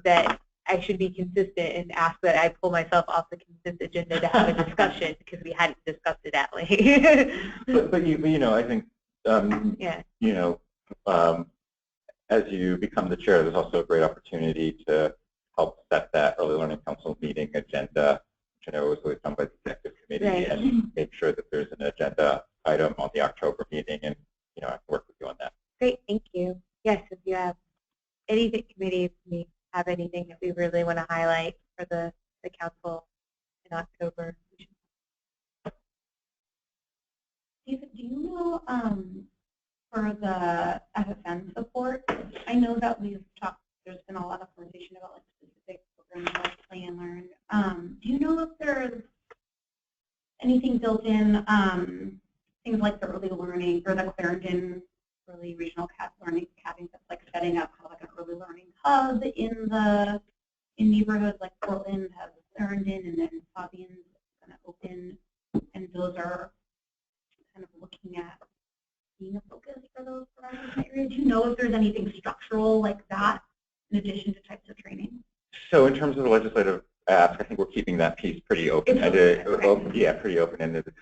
[SPEAKER 6] that I should be consistent and ask that I pull myself off the consent agenda to have a discussion because we hadn't discussed it that way.
[SPEAKER 3] but you know, I think
[SPEAKER 6] yeah.
[SPEAKER 3] you know, as you become the chair, there's also a great opportunity to help set that early learning council meeting agenda, which I know was always done by the executive committee,
[SPEAKER 6] Right.
[SPEAKER 3] and make sure that there's an agenda item on the October meeting, and you know, I can work with you on that.
[SPEAKER 6] Great, thank you. Yes, if you have anything, committees, we have anything that we really want to highlight for the council in October.
[SPEAKER 8] David, do you know for the FFN support, I know that we've talked, there's been a lot of conversation about like specific programs like Play and Learn. Do you know if there's anything built in, things like the early learning or the Clarendon early regional learning academy that's like setting up kind of like an early learning hub in neighborhoods like Portland has Clarendon, and then Fabian's going to open, and those are kind of looking at being a focus for those areas. Do you know if there's anything structural like that in addition to types of training?
[SPEAKER 3] So in terms of the legislative ask, I think we're keeping that piece pretty open-ended. Yeah, pretty open-ended.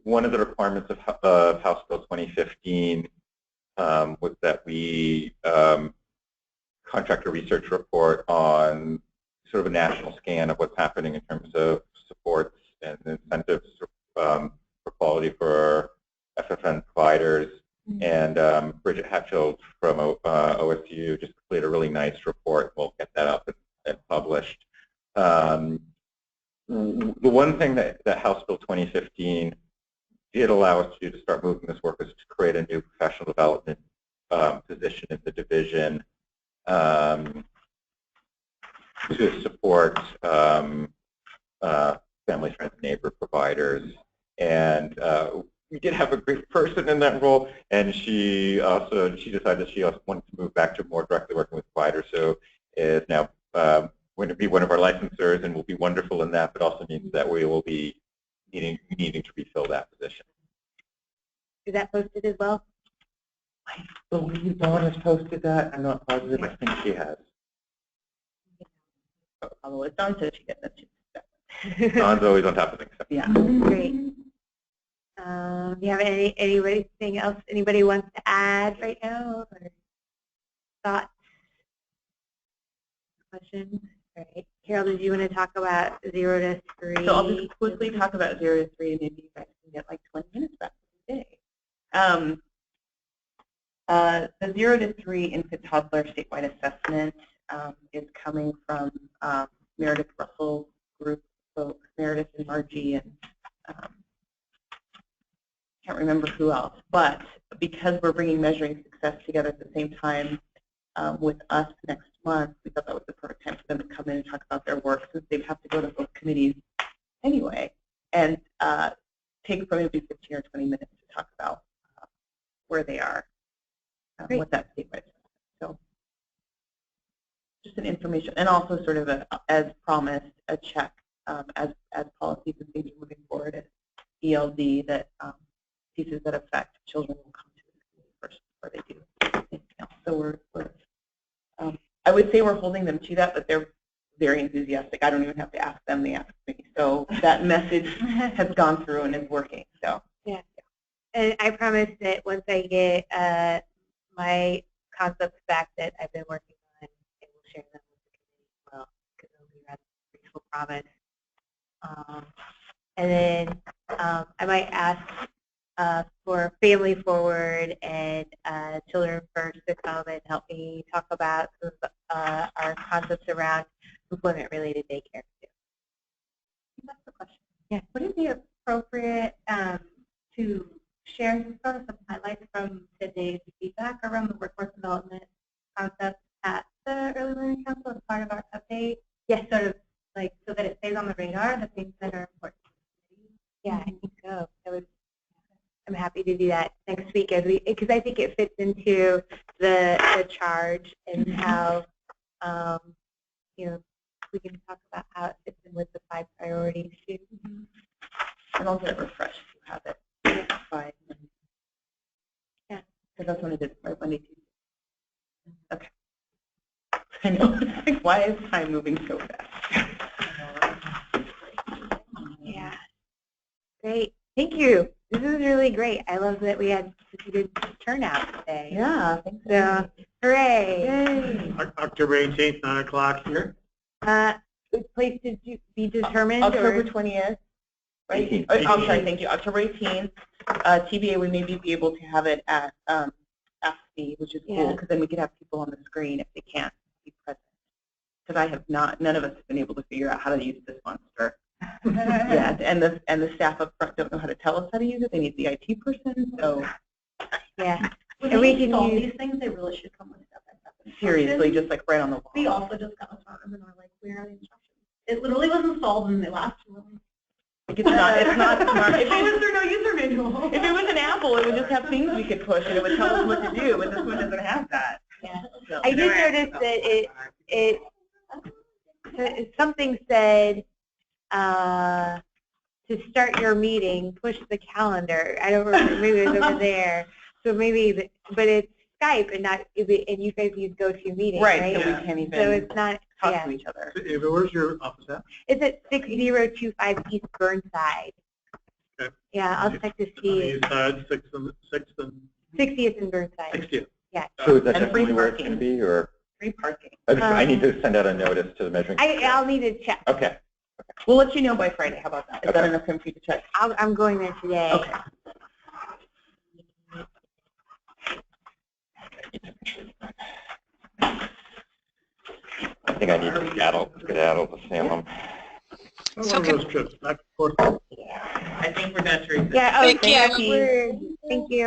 [SPEAKER 3] One of the requirements of House Bill 2015 was that we contract a research report on sort of a national scan of what's happening in terms of supports and incentives for quality for FFN providers. And Bridget Hatfield from OSU just completed a really nice report. We'll get that up and published. The one thing that House Bill 2015 did allow us to do to start moving this work is to create a new professional development position in the division to support family, friends, neighbor providers. And we did have a great person in that role, and she decided she also wanted to move back to more directly working with providers. So is now going to be one of our licensors, and will be wonderful in that, but also means that we will be needing to refill that position.
[SPEAKER 6] Is that posted as well?
[SPEAKER 3] I believe Dawn has posted that. I'm not positive. I think she has.
[SPEAKER 4] Although Dawn said she gets it.
[SPEAKER 3] Dawn's always on top of things. So.
[SPEAKER 4] Yeah.
[SPEAKER 6] Great. Do you have anything else anybody wants to add right now, or thoughts, questions? All right. Carol, did you want to talk about 0 to 3?
[SPEAKER 4] So I'll just quickly talk about 0 to 3, and maybe you guys can get like 20 minutes back today. The 0 to 3 infant toddler statewide assessment is coming from Meredith Russell's group, so Meredith and Margie and can't remember who else. But because we're bringing measuring success together at the same time with us next month, we thought that was the perfect time for them to come in and talk about their work, since they'd have to go to both committees anyway, and take probably 15 or 20 minutes to talk about where they are, what that statewide is. So just an information, and also sort of as promised, a check as policies and things are moving forward at ELD, that pieces that affect children will come to the committee first before they do anything else. So we're I would say we're holding them to that, but they're very enthusiastic. I don't even have to ask them, they ask me. So that message has gone through and is working. So
[SPEAKER 6] yeah. And I promise that once I get my concepts back that I've been working on, I will share them with the committee as well, because it'll be rather graceful promise. And then I might ask for Family Forward and Children First to come and help me talk about some of our concepts around employment-related daycare too.
[SPEAKER 8] That's the question.
[SPEAKER 6] Yeah.
[SPEAKER 8] Would it be appropriate to share sort of some highlights from today's feedback around the workforce development concept at the Early Learning Council as part of our update?
[SPEAKER 6] Yes.
[SPEAKER 8] Sort of like so that it stays on the radar, the things that are important.
[SPEAKER 6] Yeah, I think so. I'm happy to do that next week because I think it fits into the charge and how you know, we can talk about how it fits in with the 5 priorities too.
[SPEAKER 4] And also it refresh if you have it.
[SPEAKER 6] Yeah.
[SPEAKER 4] By
[SPEAKER 6] Yeah.
[SPEAKER 4] Because that's when it is, right? Monday, Tuesday. Okay. I know. It's like, why is time moving so fast?
[SPEAKER 6] Yeah. Great. Thank you. This is really great. I love that we had such a good turnout today.
[SPEAKER 4] Yeah. Thanks.
[SPEAKER 6] So, hooray.
[SPEAKER 4] Yay.
[SPEAKER 2] October 18th, 9 o'clock here.
[SPEAKER 6] Place to be determined?
[SPEAKER 4] October 20th. Right?
[SPEAKER 3] 18th.
[SPEAKER 4] Oh, I'm sorry, thank you. October 18th. TBA, we maybe be able to have it at AFC, which is cool, because then we could have people on the screen if they can't be present. Because I have not, none of us have been able to figure out how to use this monster. Yeah, and the staff up front don't know how to tell us how to use it. They need the IT person, so.
[SPEAKER 6] Yeah.
[SPEAKER 8] When
[SPEAKER 6] And we
[SPEAKER 8] they
[SPEAKER 6] can
[SPEAKER 8] install
[SPEAKER 6] use-
[SPEAKER 8] these things, they really should come with step-by-step
[SPEAKER 4] Seriously,
[SPEAKER 8] instructions.
[SPEAKER 4] just like right on the wall.
[SPEAKER 8] We also just got a farm and we're like, where are the instructions? It literally was installed and they last really.
[SPEAKER 4] Like, it's not smart. If
[SPEAKER 8] Why
[SPEAKER 4] it
[SPEAKER 8] was
[SPEAKER 4] was,
[SPEAKER 8] there no user manual?
[SPEAKER 4] if it was an Apple, it would just have things we could push and it would tell us what to do, but this one doesn't have that.
[SPEAKER 6] Yeah.
[SPEAKER 4] So.
[SPEAKER 6] I did notice that something said to start your meeting, push the calendar. I don't remember, maybe it was over there. So maybe, but it's Skype and not, and you guys use GoToMeeting, right?
[SPEAKER 4] Right, so we can't even
[SPEAKER 6] So it's not,
[SPEAKER 4] talk
[SPEAKER 6] yeah.
[SPEAKER 4] to each other.
[SPEAKER 2] Ava, where's your office at?
[SPEAKER 6] It's at 6025 East Burnside.
[SPEAKER 2] Okay.
[SPEAKER 6] Yeah, I'll check to
[SPEAKER 2] On the
[SPEAKER 6] see.
[SPEAKER 2] east side, 6th and
[SPEAKER 6] 60th in Burnside.
[SPEAKER 2] 60th.
[SPEAKER 6] Yeah.
[SPEAKER 3] So is that
[SPEAKER 4] And free
[SPEAKER 3] definitely where it's going to be, or?
[SPEAKER 4] Free parking.
[SPEAKER 3] I need to send out a notice to the measuring.
[SPEAKER 6] I'll need to check.
[SPEAKER 3] Okay.
[SPEAKER 4] We'll let you know by Friday. How about that? Is that enough time for you to check?
[SPEAKER 6] I'm going there today.
[SPEAKER 4] Okay.
[SPEAKER 3] I think I need to skedaddle to Salem.
[SPEAKER 2] One of those trips back and forth.
[SPEAKER 5] I think we're done, Teresa.
[SPEAKER 6] Yeah,
[SPEAKER 9] Thank you.
[SPEAKER 6] Thank you.